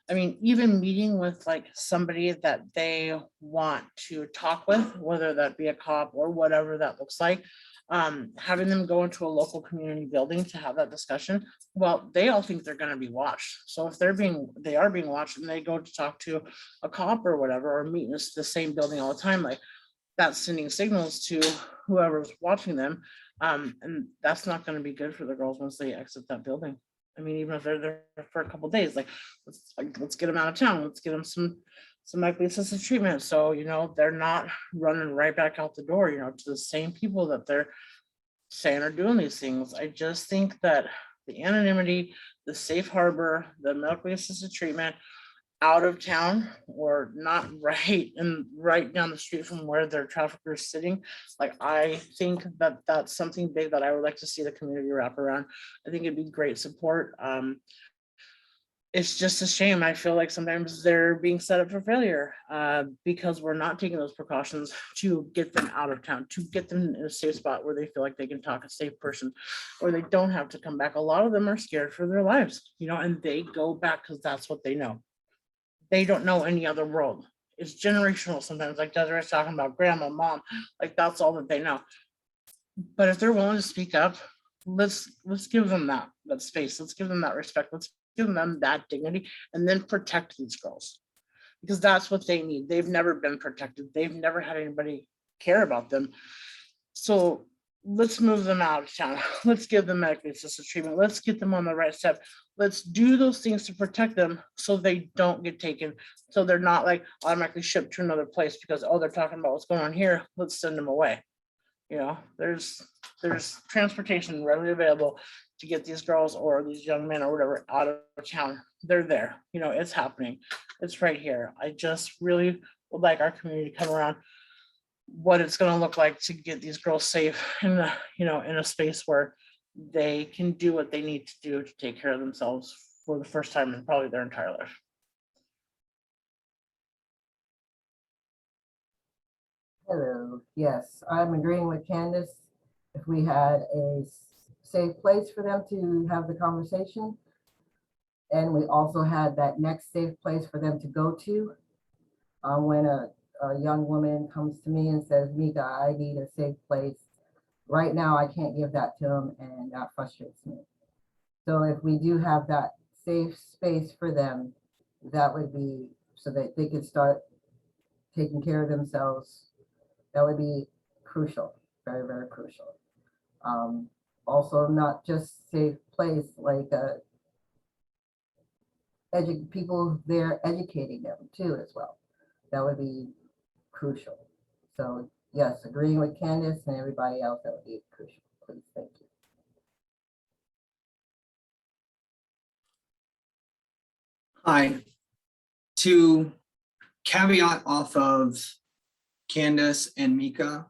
I mean, even meeting with like somebody that they want to talk with, whether that be a cop or whatever that looks like, having them go into a local community building to have that discussion. Well, they all think they're going to be watched. So if they are being watched and they go to talk to a cop or whatever, or meet in the same building all the time, like that's sending signals to whoever's watching them. And that's not going to be good for the girls once they exit that building. I mean, even if they're there for a couple of days, like let's get them out of town. Let's get them some medically assisted treatment. So, you know, they're not running right back out the door, you know, to the same people that they're saying are doing these things. I just think that the anonymity, the safe harbor, the medically assisted treatment out of town or not right down the street from where their trafficker is sitting. Like, I think that that's something big that I would like to see the community wrap around. I think it'd be great support. It's just a shame. I feel like sometimes they're being set up for failure because we're not taking those precautions to get them out of town, to get them in a safe spot where they feel like they can talk a safe person, or they don't have to come back. A lot of them are scared for their lives, you know, and they go back because that's what they know. They don't know any other world. It's generational sometimes, like Desiree's talking about, grandma, mom, like that's all that they know. But if they're willing to speak up, let's give them that space. Let's give them that respect. Let's give them that dignity, and then protect these girls, because that's what they need. They've never been protected. They've never had anybody care about them. So let's move them out of town. Let's give them medically assisted treatment. Let's get them on the right step. Let's do those things to protect them so they don't get taken. So they're not like automatically shipped to another place because, oh, they're talking about what's going on here. Let's send them away. You know, there's transportation readily available to get these girls or these young men or whatever out of town. They're there. You know, it's happening. It's right here. I just really would like our community to come around what it's going to look like to get these girls safe in the, you know, in a space where they can do what they need to do to take care of themselves for the first time in probably their entire life. Hello, yes, I'm agreeing with Candace. If we had a safe place for them to have the conversation, and we also had that next safe place for them to go to, when a young woman comes to me and says, Mika, I need a safe place. Right now, I can't give that to them, and that frustrates me. So if we do have that safe space for them, that would be so that they could start taking care of themselves. That would be crucial, very, very crucial. Also, not just safe place, like people there educating them too as well. That would be crucial. So yes, agreeing with Candace and everybody else, that would be crucial. Please, thank you. Hi. To caveat off of Candace and Mika,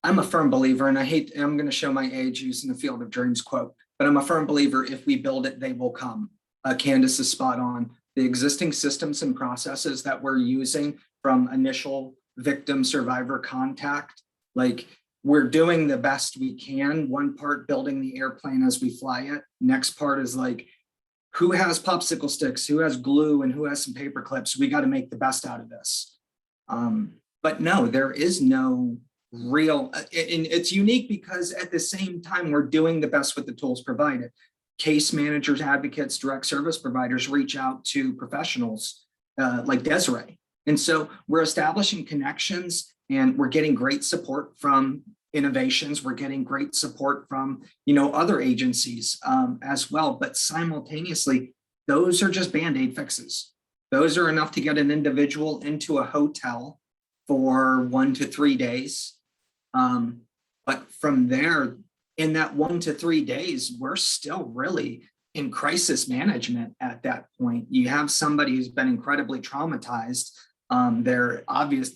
I'm a firm believer, and I'm going to show my age using the Field of Dreams quote, but I'm a firm believer, if we build it, they will come. Candace is spot on. The existing systems and processes that we're using from initial victim survivor contact, like we're doing the best we can. One part building the airplane as we fly it. Next part is like, who has popsicle sticks, who has glue, and who has some paper clips? We got to make the best out of this. But no, there is no real, and it's unique because at the same time, we're doing the best with the tools provided. Case managers, advocates, direct service providers reach out to professionals like Desiree. And so we're establishing connections, and we're getting great support from innovations. We're getting great support from, you know, other agencies as well. But simultaneously, those are just Band-Aid fixes. Those are enough to get an individual into a hotel for 1 to 3 days. But from there, in that 1 to 3 days, we're still really in crisis management at that point. You have somebody who's been incredibly traumatized. They're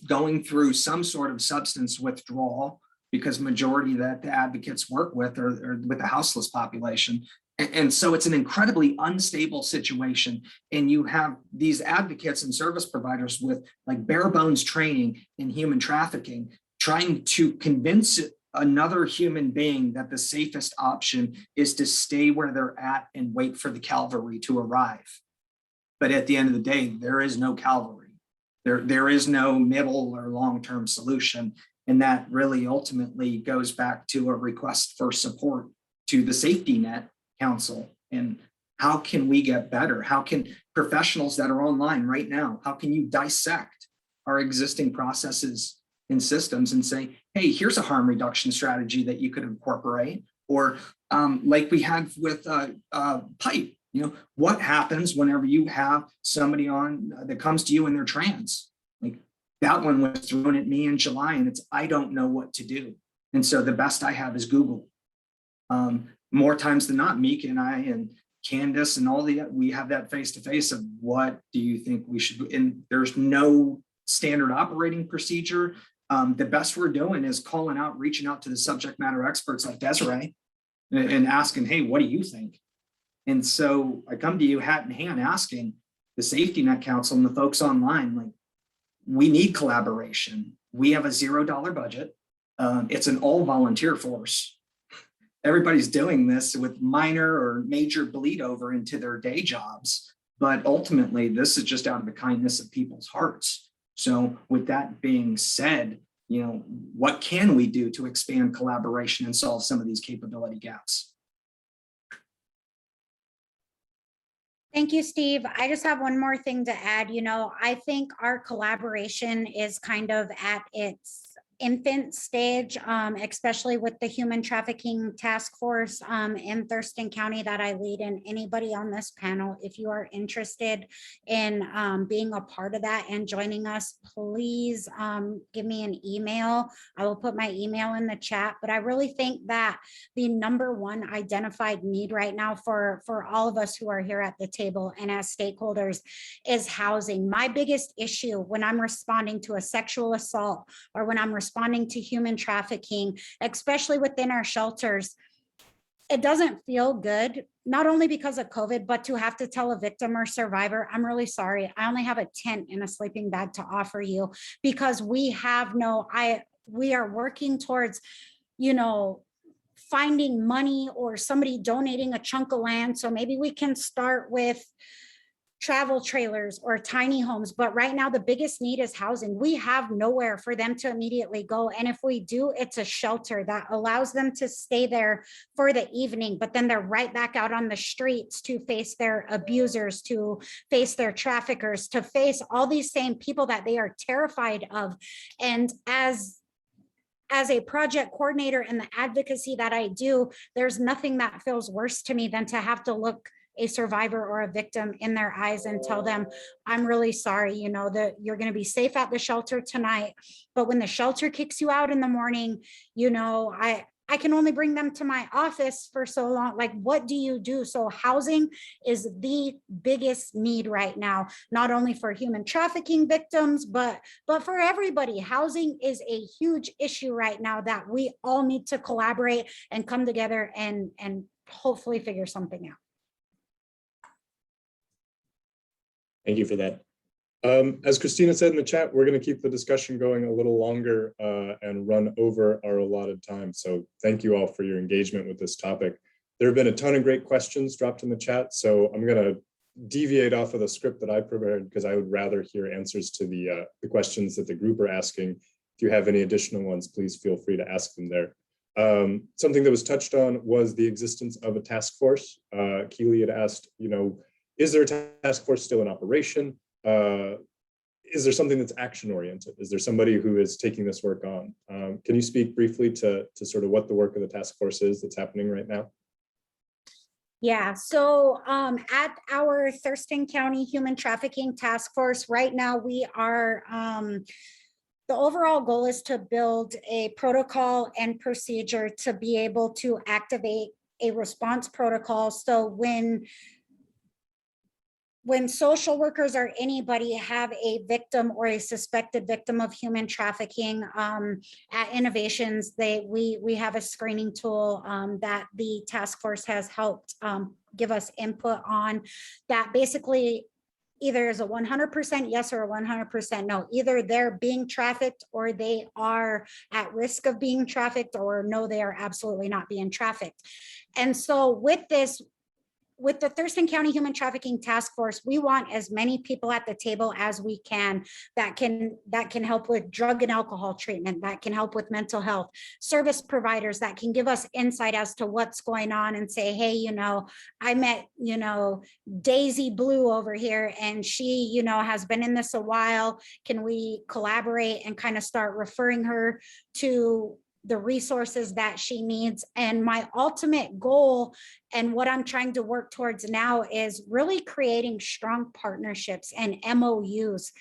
going through some sort of substance withdrawal, because majority that the advocates work with are with the houseless population. And so it's an incredibly unstable situation. And you have these advocates and service providers with like bare bones training in human trafficking, trying to convince another human being that the safest option is to stay where they're at and wait for the cavalry to arrive. But at the end of the day, there is no cavalry. There is no middle or long-term solution. And that really ultimately goes back to a request for support to the safety net council. And how can we get better? How can professionals that are online right now, how can you dissect our existing processes and systems and say, hey, here's a harm reduction strategy that you could incorporate? Or like we had with PIPE, you know, what happens whenever you have somebody on that comes to you and they're trans? Like that one was thrown at me in July and it's, I don't know what to do. And so the best I have is Google. More times than not, Meek and I and Candace and we have that face-to-face of what do you think we should do? And there's no standard operating procedure. The best we're doing is calling out, reaching out to the subject matter experts like Desiree and asking, hey, what do you think? And so I come to you hat in hand asking the Safety Net Council and the folks online, like, we need collaboration. We have a $0 budget. It's an all volunteer force. Everybody's doing this with minor or major bleed over into their day jobs. But ultimately, this is just out of the kindness of people's hearts. So with that being said, you know, what can we do to expand collaboration and solve some of these capability gaps? Thank you, Steve. I just have one more thing to add. You know, I think our collaboration is kind of at its infant stage, especially with the human trafficking task force in Thurston County that I lead. And anybody on this panel, if you are interested in being a part of that and joining us, please give me an email. I will put my email in the chat. But I really think that the #1 identified need right now for all of us who are here at the table and as stakeholders is housing. My biggest issue when I'm responding to a sexual assault or when I'm responding to human trafficking, especially within our shelters, it doesn't feel good, not only because of COVID, but to have to tell a victim or survivor, I'm really sorry, I only have a tent and a sleeping bag to offer you, because we have we are working towards, you know, finding money or somebody donating a chunk of land. So maybe we can start with travel trailers or tiny homes. But right now, the biggest need is housing. We have nowhere for them to immediately go. And if we do, it's a shelter that allows them to stay there for the evening, but then they're right back out on the streets to face their abusers, to face their traffickers, to face all these same people that they are terrified of. And as a project coordinator and the advocacy that I do, there's nothing that feels worse to me than to have to look a survivor or a victim in their eyes and tell them, I'm really sorry, you know, that you're going to be safe at the shelter tonight, but when the shelter kicks you out in the morning, you know, I can only bring them to my office for so long. Like, what do you do? So housing is the biggest need right now, not only for human trafficking victims, but for everybody. Housing is a huge issue right now that we all need to collaborate and come together and hopefully figure something out. Thank you for that. As Christina said in the chat, we're going to keep the discussion going a little longer and run over our allotted time. So thank you all for your engagement with this topic. There have been a ton of great questions dropped in the chat, so I'm going to deviate off of the script that I prepared because I would rather hear answers to the questions that the group are asking. If you have any additional ones, please feel free to ask them there. Something that was touched on was the existence of a task force. Keely had asked, you know, is there a task force still in operation? Is there something that's action oriented? Is there somebody who is taking this work on? Can you speak briefly to sort of what the work of the task force is that's happening right now? Yeah, so at our Thurston County Human Trafficking Task Force right now, we are, the overall goal is to build a protocol and procedure to be able to activate a response protocol. So when when social workers or anybody have a victim or a suspected victim of human trafficking, at Innovations, we have a screening tool that the task force has helped give us input on, that basically either is a 100% yes or a 100% no. Either they're being trafficked or they are at risk of being trafficked, or no, they are absolutely not being trafficked. And so with this, with the Thurston County Human Trafficking Task Force, we want as many people at the table as we can that can help with drug and alcohol treatment, that can help with mental health, service providers that can give us insight as to what's going on and say, hey, you know, I met, you know, Daisy Blue over here and she, you know, has been in this a while. Can we collaborate and kind of start referring her to the resources that she needs? And my ultimate goal and what I'm trying to work towards now is really creating strong partnerships and MOUs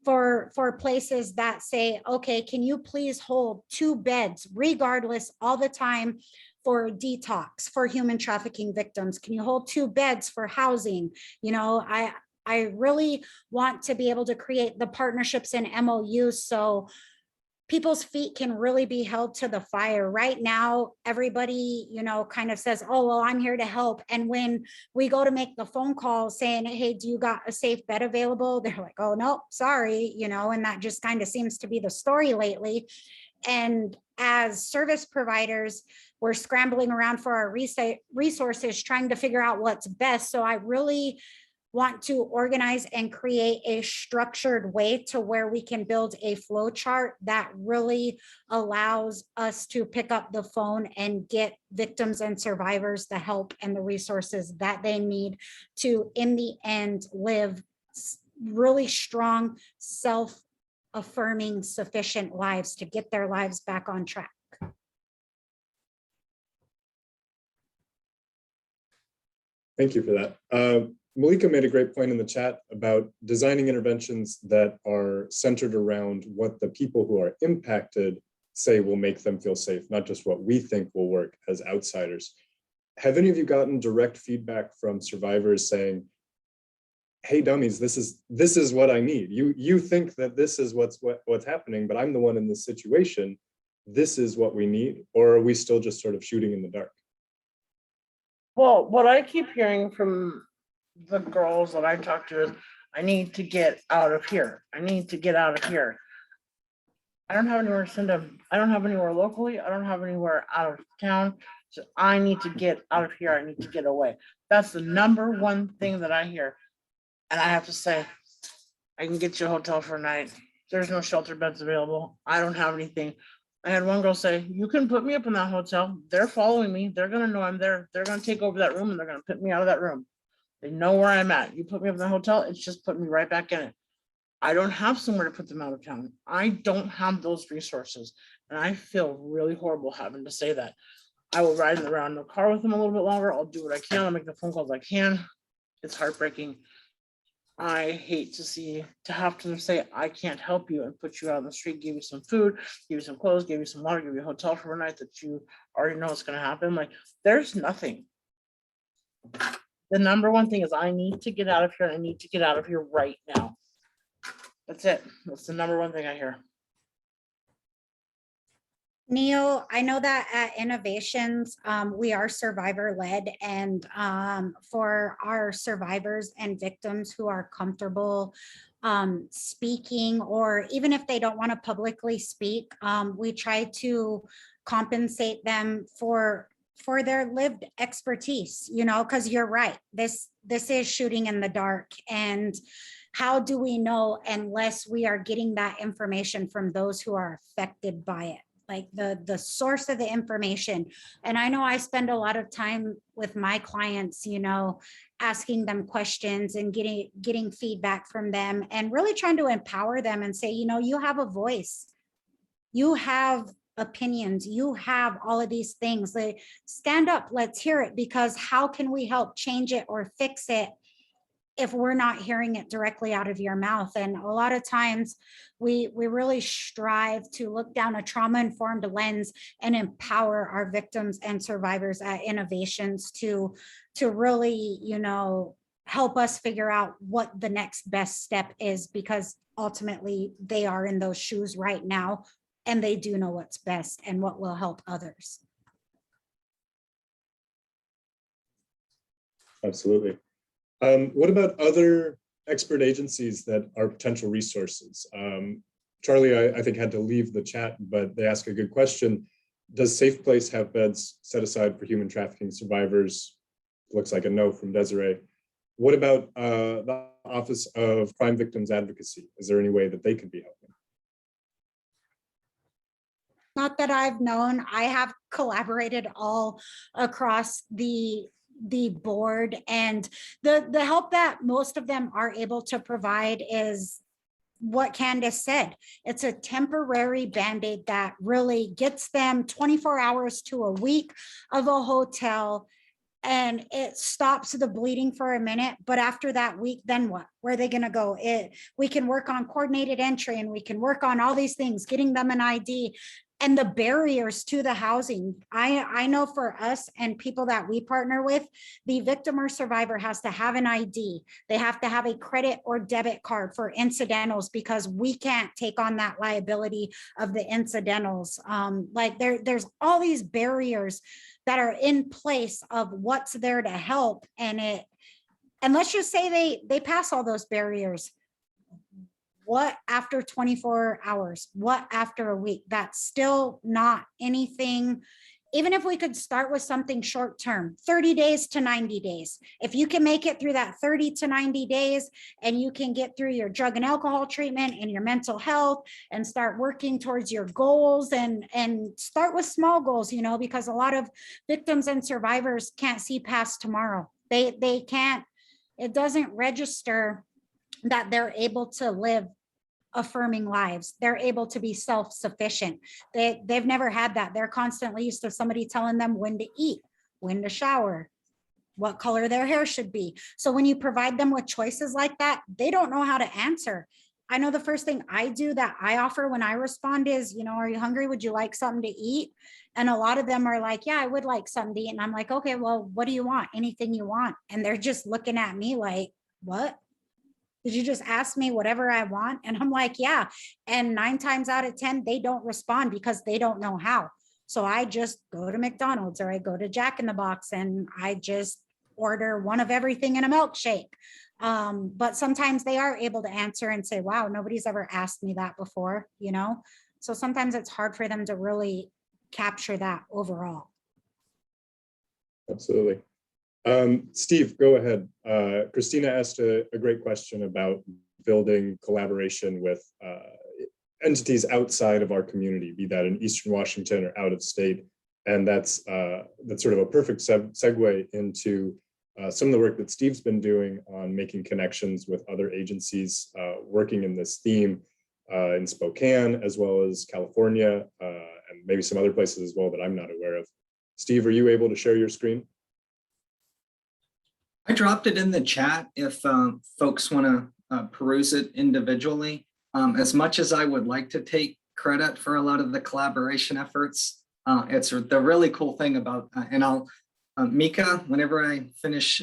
for places that say, okay, can you please hold 2 beds regardless all the time for detox for human trafficking victims? Can you hold 2 beds for housing? You know, I really want to be able to create the partnerships and MOUs so people's feet can really be held to the fire. Right now, everybody, you know, kind of says, oh, well, I'm here to help. And when we go to make the phone call saying, hey, do you got a safe bed available? They're like, oh, no, sorry, you know, and that just kind of seems to be the story lately. And as service providers, we're scrambling around for our resources, trying to figure out what's best. So I really want to organize and create a structured way to where we can build a flow chart that really allows us to pick up the phone and get victims and survivors the help and the resources that they need to, in the end, live really strong, self-affirming, sufficient lives to get their lives back on track. Thank you for that. Malika made a great point in the chat about designing interventions that are centered around what the people who are impacted say will make them feel safe, not just what we think will work as outsiders. Have any of you gotten direct feedback from survivors saying, hey, dummies, this is what I need. You think that this is what's happening, but I'm the one in this situation. This is what we need, or are we still just sort of shooting in the dark? Well, what I keep hearing from the girls that I talk to is, I need to get out of here. I need to get out of here. I don't have anywhere to send them. I don't have anywhere locally. I don't have anywhere out of town. So I need to get out of here. I need to get away. That's the number one thing that I hear. And I have to say, I can get you a hotel for a night. There's no shelter beds available. I don't have anything. I had one girl say, you can put me up in that hotel. They're following me. They're going to know I'm there. They're going to take over that room and they're going to put me out of that room. They know where I'm at. You put me up in the hotel, it's just putting me right back in it. I don't have somewhere to put them out of town. I don't have those resources. And I feel really horrible having to say that. I will ride around in the car with them a little bit longer. I'll do what I can. I'll make the phone calls I can. It's heartbreaking. I hate to have to say, I can't help you and put you out on the street, give you some food, give you some clothes, give you some water, give you a hotel for a night that you already know what's going to happen. Like, there's nothing. The number one thing is I need to get out of here. I need to get out of here right now. That's it. That's the number one thing I hear. Neil, I know that at Innovations, we are survivor led, and for our survivors and victims who are comfortable speaking, or even if they don't want to publicly speak, we try to compensate them for their lived expertise, you know, because you're right. This is shooting in the dark. And how do we know unless we are getting that information from those who are affected by it? Like the source of the information. And I know I spend a lot of time with my clients, you know, asking them questions and getting feedback from them and really trying to empower them and say, you know, you have a voice. You have opinions, you have all of these things. Like, stand up, let's hear it, because how can we help change it or fix it if we're not hearing it directly out of your mouth? And a lot of times we really strive to look down a trauma-informed lens and empower our victims and survivors at Innovations to really, you know, help us figure out what the next best step is, because ultimately they are in those shoes right now and they do know what's best and what will help others. Absolutely. What about other expert agencies that are potential resources? Charlie, I think, had to leave the chat, but they ask a good question. Does Safe Place have beds set aside for human trafficking survivors? Looks like a no from Desiree. What about the Office of Crime Victims Advocacy? Is there any way that they could be helping? Not that I've known. I have collaborated all across the board, and the help that most of them are able to provide is what Candace said. It's a temporary Band-Aid that really gets them 24 hours to a week of a hotel, and it stops the bleeding for a minute. But after that week, then what? Where are they going to go? We can work on coordinated entry, and we can work on all these things, getting them an ID. And the barriers to the housing, I know for us and people that we partner with, the victim or survivor has to have an ID. They have to have a credit or debit card for incidentals, because we can't take on that liability of the incidentals. Like there's all these barriers that are in place of what's there to help. And let's just say they pass all those barriers. What after 24 hours? What after a week? That's still not anything. Even if we could start with something short term, 30 days to 90 days. If you can make it through that 30 to 90 days and you can get through your drug and alcohol treatment and your mental health and start working towards your goals, and start with small goals, you know, because a lot of victims and survivors can't see past tomorrow. They can't, it doesn't register that they're able to live affirming lives. They're able to be self-sufficient. They've never had that. They're constantly used to somebody telling them when to eat, when to shower, what color their hair should be. So when you provide them with choices like that, they don't know how to answer. I know the first thing I do that I offer when I respond is, you know, are you hungry? Would you like something to eat? And a lot of them are like, yeah, I would like something to eat. And I'm like, okay, well, what do you want? Anything you want. And they're just looking at me like, what? Did you just ask me whatever I want? And I'm like, yeah. And 9 times out of 10, they don't respond because they don't know how. So I just go to McDonald's or I go to Jack in the Box and I just order one of everything in a milkshake. But sometimes they are able to answer and say, wow, nobody's ever asked me that before, you know? So sometimes it's hard for them to really capture that overall. Absolutely. Steve, go ahead. Christina asked a great question about building collaboration with entities outside of our community, be that in Eastern Washington or out of state. And that's sort of a perfect segue into some of the work that Steve's been doing on making connections with other agencies working in this theme in Spokane, as well as California, and maybe some other places as well that I'm not aware of. Steve, are you able to share your screen? I dropped it in the chat if folks want to peruse it individually. As much as I would like to take credit for a lot of the collaboration efforts, it's the really cool thing about, and I'll, Mika, whenever I finish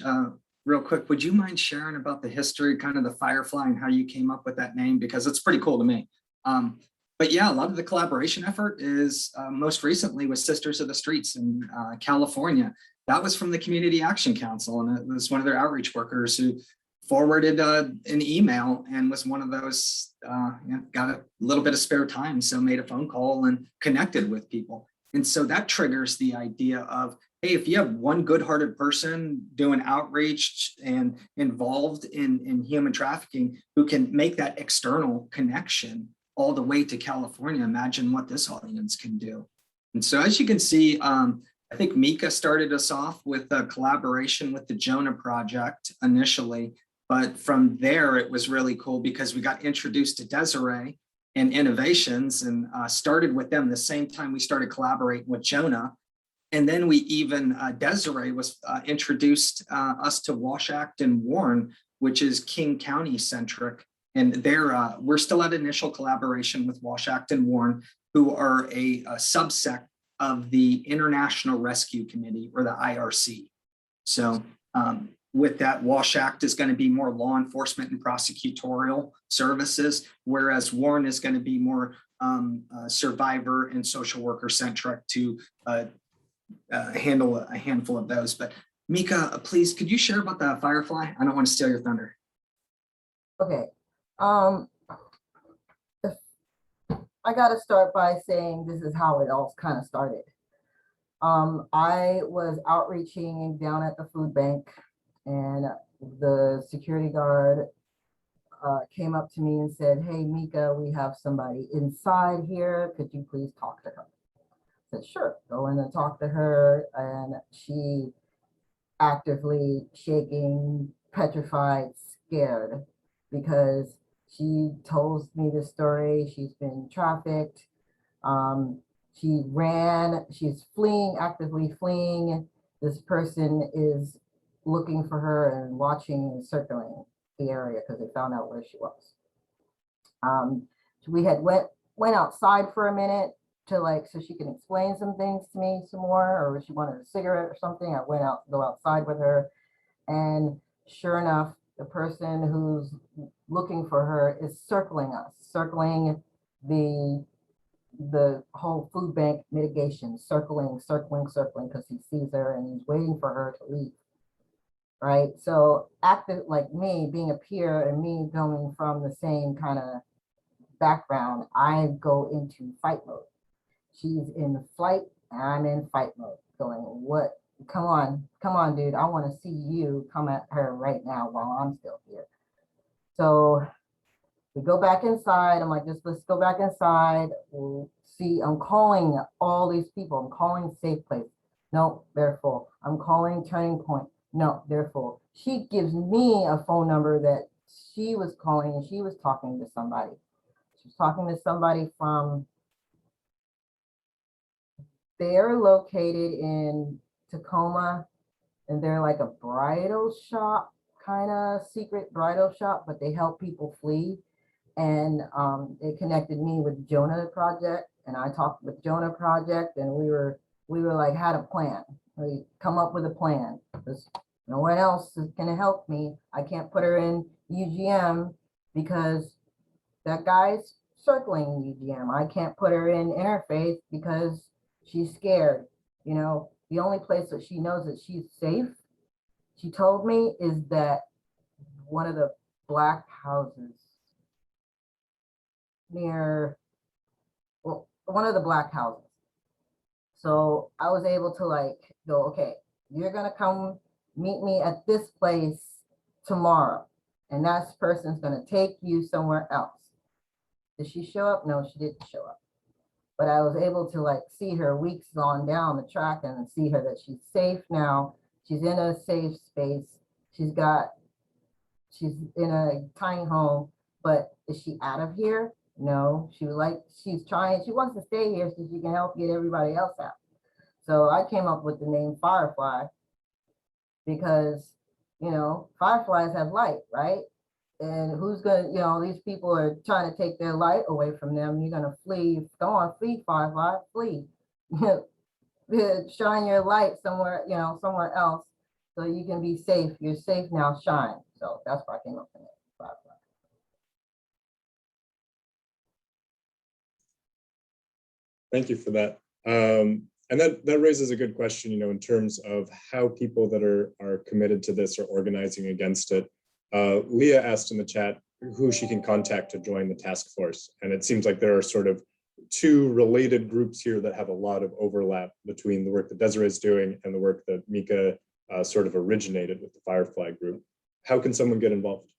real quick, would you mind sharing about the history, kind of the Firefly and how you came up with that name? Because it's pretty cool to me. But yeah, a lot of the collaboration effort is most recently with Sisters of the Streets in California. That was from the Community Action Council, and it was one of their outreach workers who forwarded an email and was one of those, got a little bit of spare time, so made a phone call and connected with people. And so that triggers the idea of, hey, if you have one good-hearted person doing outreach and involved in human trafficking who can make that external connection all the way to California, imagine what this audience can do. And so as you can see, I think Mika started us off with a collaboration with the Jonah Project initially, but from there it was really cool because we got introduced to Desiree and Innovations and started with them the same time we started collaborating with Jonah. And then we even, Desiree was introduced us to Washact and Warren, which is King County centric. And we're still at initial collaboration with Washact and Warren, who are a subsect of the International Rescue Committee, or the IRC. So with that, Walsh Act is going to be more law enforcement and prosecutorial services, whereas Warren is going to be more survivor and social worker centric to handle a handful of those. But Mika, please, could you share about the Firefly? I don't want to steal your thunder. Okay. I got to start by saying this is how it all kind of started. I was outreaching down at the food bank, and the security guard came up to me and said, "Hey, Mika, we have somebody inside here. Could you please talk to her?" I said, "Sure." Go in and talk to her, and she actively shaking, petrified, scared, because she told me the story. She's been trafficked. She ran, she's fleeing, actively fleeing. This person is looking for her and watching and circling the area because they found out where she was. We had went outside for a minute to so she can explain some things to me some more, or if she wanted a cigarette or something. I go outside with her, and sure enough, the person who's looking for her is circling us, circling the whole food bank mitigation, circling, because he sees her and he's waiting for her to leave. Right. So active, like me being a peer and me coming from the same kind of background, I go into fight mode. She's in flight and I'm in fight mode, going, what? Come on, dude. I want to see you come at her right now while I'm still here. So we go back inside. I'm like, let's go back inside. We'll see. I'm calling all these people. I'm calling Safe Place. No, they're full. I'm calling Turning Point. No, they're full. She gives me a phone number that she was calling, and she was talking to somebody. She was talking to somebody from, they're located in Tacoma, and they're like a bridal shop, kind of secret bridal shop, but they help people flee. And it connected me with Jonah Project, and I talked with Jonah Project, and we were like, had a plan. We come up with a plan, because no one else is gonna help me. I can't put her in UGM because that guy's circling UGM. I can't put her in Interfaith because she's scared. You know, the only place that she knows that she's safe, she told me, is that one of the black houses near, well, one of the black houses. So I was able to go, okay, you're gonna come meet me at this place tomorrow, and that person's gonna take you somewhere else. Did she show up? No, she didn't show up. But I was able to see her weeks on down the track and see her that she's safe now. She's in a safe space. She's in a tiny home, but is she out of here? No, she's trying, she wants to stay here so she can help get everybody else out. So I came up with the name Firefly because, fireflies have light, right? And who's gonna, these people are trying to take their light away from them. You're gonna flee. Go on, flee, Firefly, flee. Shine your light somewhere, somewhere else, so you can be safe. You're safe now, shine. So that's why I came up with it, Firefly. Thank you for that. And that raises a good question, in terms of how people that are committed to this are organizing against it. Leah asked in the chat who she can contact to join the task force. And it seems like there are sort of two related groups here that have a lot of overlap between the work that Desiree is doing and the work that Mika sort of originated with the Firefly group. How can someone get involved?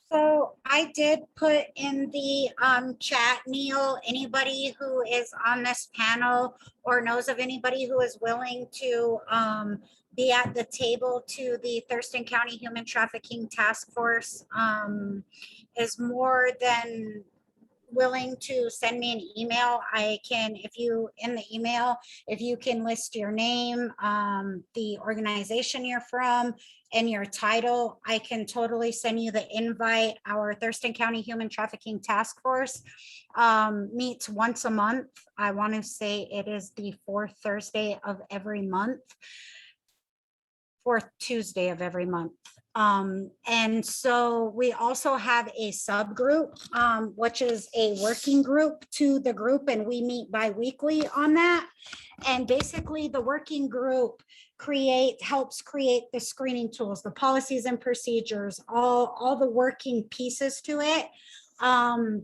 So I did put in the chat, Neil, anybody who is on this panel or knows of anybody who is willing to be at the table to the Thurston County Human Trafficking Task Force is more than willing to send me an email, I can, if you, in the email, if you can list your name, the organization you're from, and your title, I can totally send you the invite. Our Thurston County Human Trafficking Task Force meets once a month. I want to say it is the fourth Thursday of every month. Fourth Tuesday of every month. And so we also have a subgroup, which is a working group to the group, and we meet bi-weekly on that. And basically the working group helps create the screening tools, the policies and procedures, all the working pieces to it. I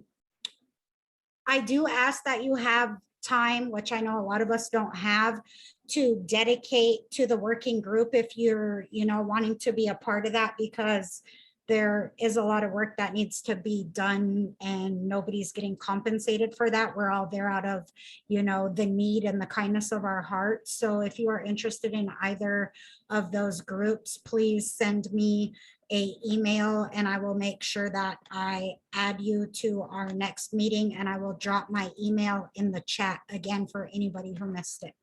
do ask that you have time, which I know a lot of us don't have, to dedicate to the working group if you're, wanting to be a part of that, because there is a lot of work that needs to be done and nobody's getting compensated for that. We're all there out of, the need and the kindness of our hearts. So if you are interested in either of those groups, please send me an email and I will make sure that I add you to our next meeting, and I will drop my email in the chat again for anybody who missed it.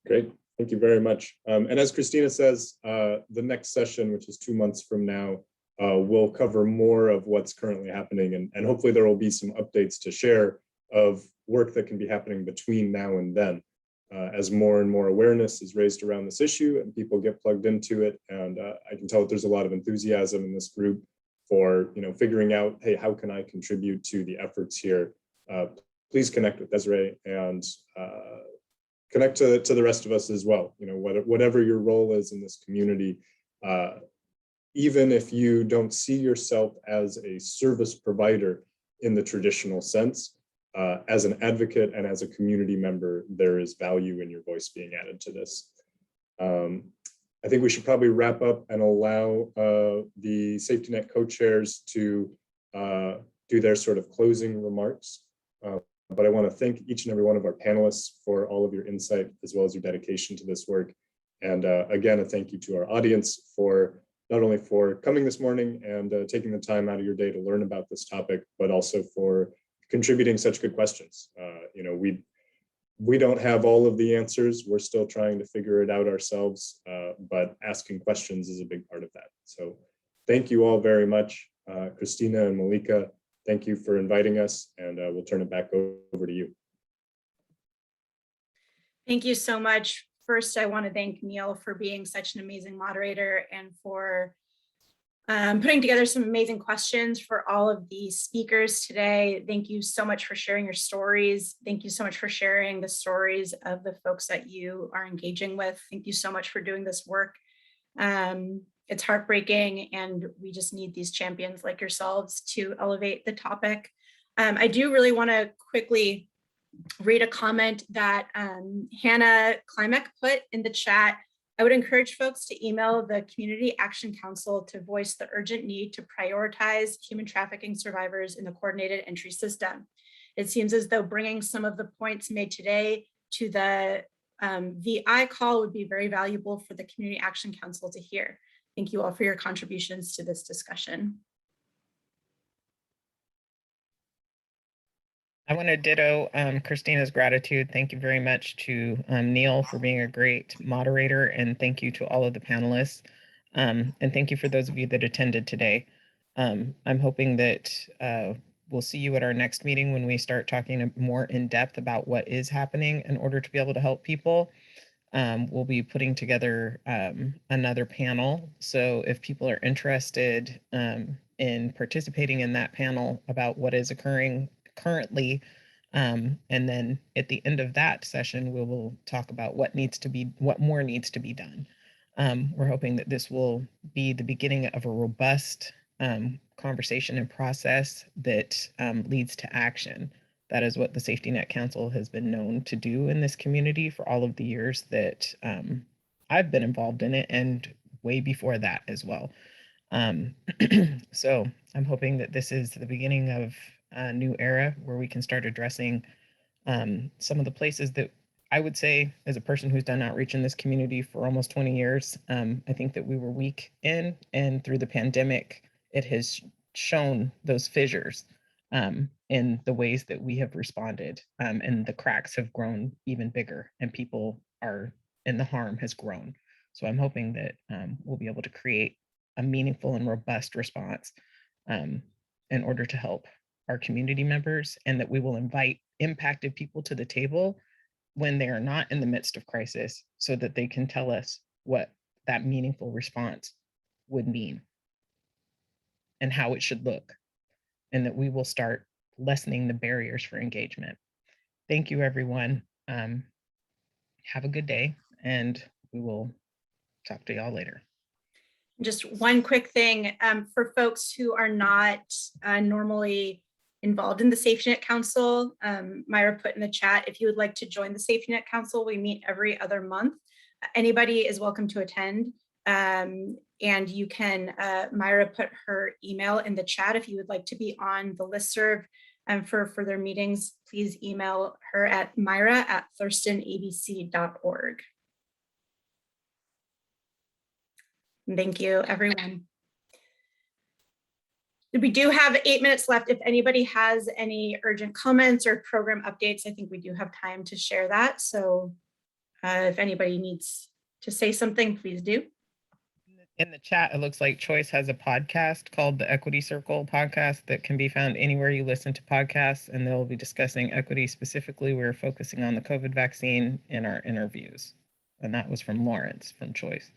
Great, thank you very much. And as Christina says, the next session, which is 2 months from now, will cover more of what's currently happening, and hopefully there will be some updates to share of work that can be happening between now and then, as more and more awareness is raised around this issue and people get plugged into it. And I can tell that there's a lot of enthusiasm in this group for figuring out, hey, how can I contribute to the efforts here? Please connect with Desiree and connect to the rest of us as well. Whatever your role is in this community, even if you don't see yourself as a service provider in the traditional sense, as an advocate and as a community member, there is value in your voice being added to this. I think we should probably wrap up and allow the Safety Net co-chairs to do their sort of closing remarks. But I want to thank each and every one of our panelists for all of your insight as well as your dedication to this work. And again, a thank you to our audience for not only for coming this morning and taking the time out of your day to learn about this topic, but also for contributing such good questions. We don't have all of the answers. We're still trying to figure it out ourselves, but asking questions is a big part of that. So thank you all very much. Christina and Malika, thank you for inviting us, and we'll turn it back over to you. Thank you so much. First, I want to thank Neil for being such an amazing moderator and for putting together some amazing questions for all of the speakers today. Thank you so much for sharing your stories. Thank you so much for sharing the stories of the folks that you are engaging with. Thank you so much for doing this work. It's heartbreaking, and we just need these champions like yourselves to elevate the topic. I do really want to quickly read a comment that Hannah Klimek put in the chat. I would encourage folks to email the Community Action Council to voice the urgent need to prioritize human trafficking survivors in the coordinated entry system. It seems as though bringing some of the points made today to the VI call would be very valuable for the Community Action Council to hear. Thank you all for your contributions to this discussion. I want to ditto Christina's gratitude. Thank you very much to Neil for being a great moderator, and thank you to all of the panelists. And thank you for those of you that attended today. I'm hoping that we'll see you at our next meeting when we start talking more in depth about what is happening in order to be able to help people. We'll be putting together another panel. So if people are interested in participating in that panel about what is occurring currently, and then at the end of that session, we will talk about what more needs to be done. We're hoping that this will be the beginning of a robust conversation and process that leads to action. That is what the Safety Net Council has been known to do in this community for all of the years that I've been involved in it, and way before that as well. So I'm hoping that this is the beginning of a new era where we can start addressing some of the places that I would say, as a person who's done outreach in this community for almost 20 years, I think that we were weak in, and through the pandemic, it has shown those fissures in the ways that we have responded, and the cracks have grown even bigger, and people are, and the harm has grown. So I'm hoping that we'll be able to create a meaningful and robust response in order to help our community members, and that we will invite impacted people to the table when they are not in the midst of crisis, so that they can tell us what that meaningful response would mean and how it should look, and that we will start lessening the barriers for engagement. Thank you, everyone. Have a good day, and we will talk to y'all later. Just one quick thing for folks who are not normally involved in the Safety Net Council. Myra put in the chat, if you would like to join the Safety Net Council, we meet every other month. Anybody is welcome to attend. And you can, Myra put her email in the chat. If you would like to be on the listserv for further meetings, please email her at myra@thurstonabc.org. Thank you, everyone. We do have 8 minutes left. If anybody has any urgent comments or program updates, I think we do have time to share that. So if anybody needs to say something, please do. In the chat, it looks like Choice has a podcast called the Equity Circle podcast that can be found anywhere you listen to podcasts, and they'll be discussing equity specifically. We're focusing on the COVID vaccine in our interviews. And that was from Lawrence from Choice.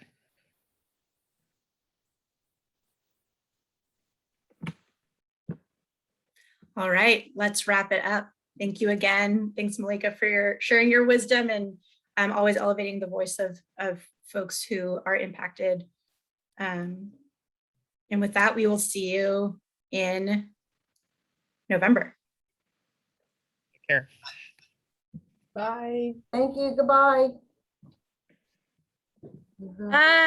All right, let's wrap it up. Thank you again. Thanks, Malika, for sharing your wisdom and always elevating the voice of folks who are impacted. And with that, we will see you in November. Take care. Bye. Thank you. Goodbye. Bye.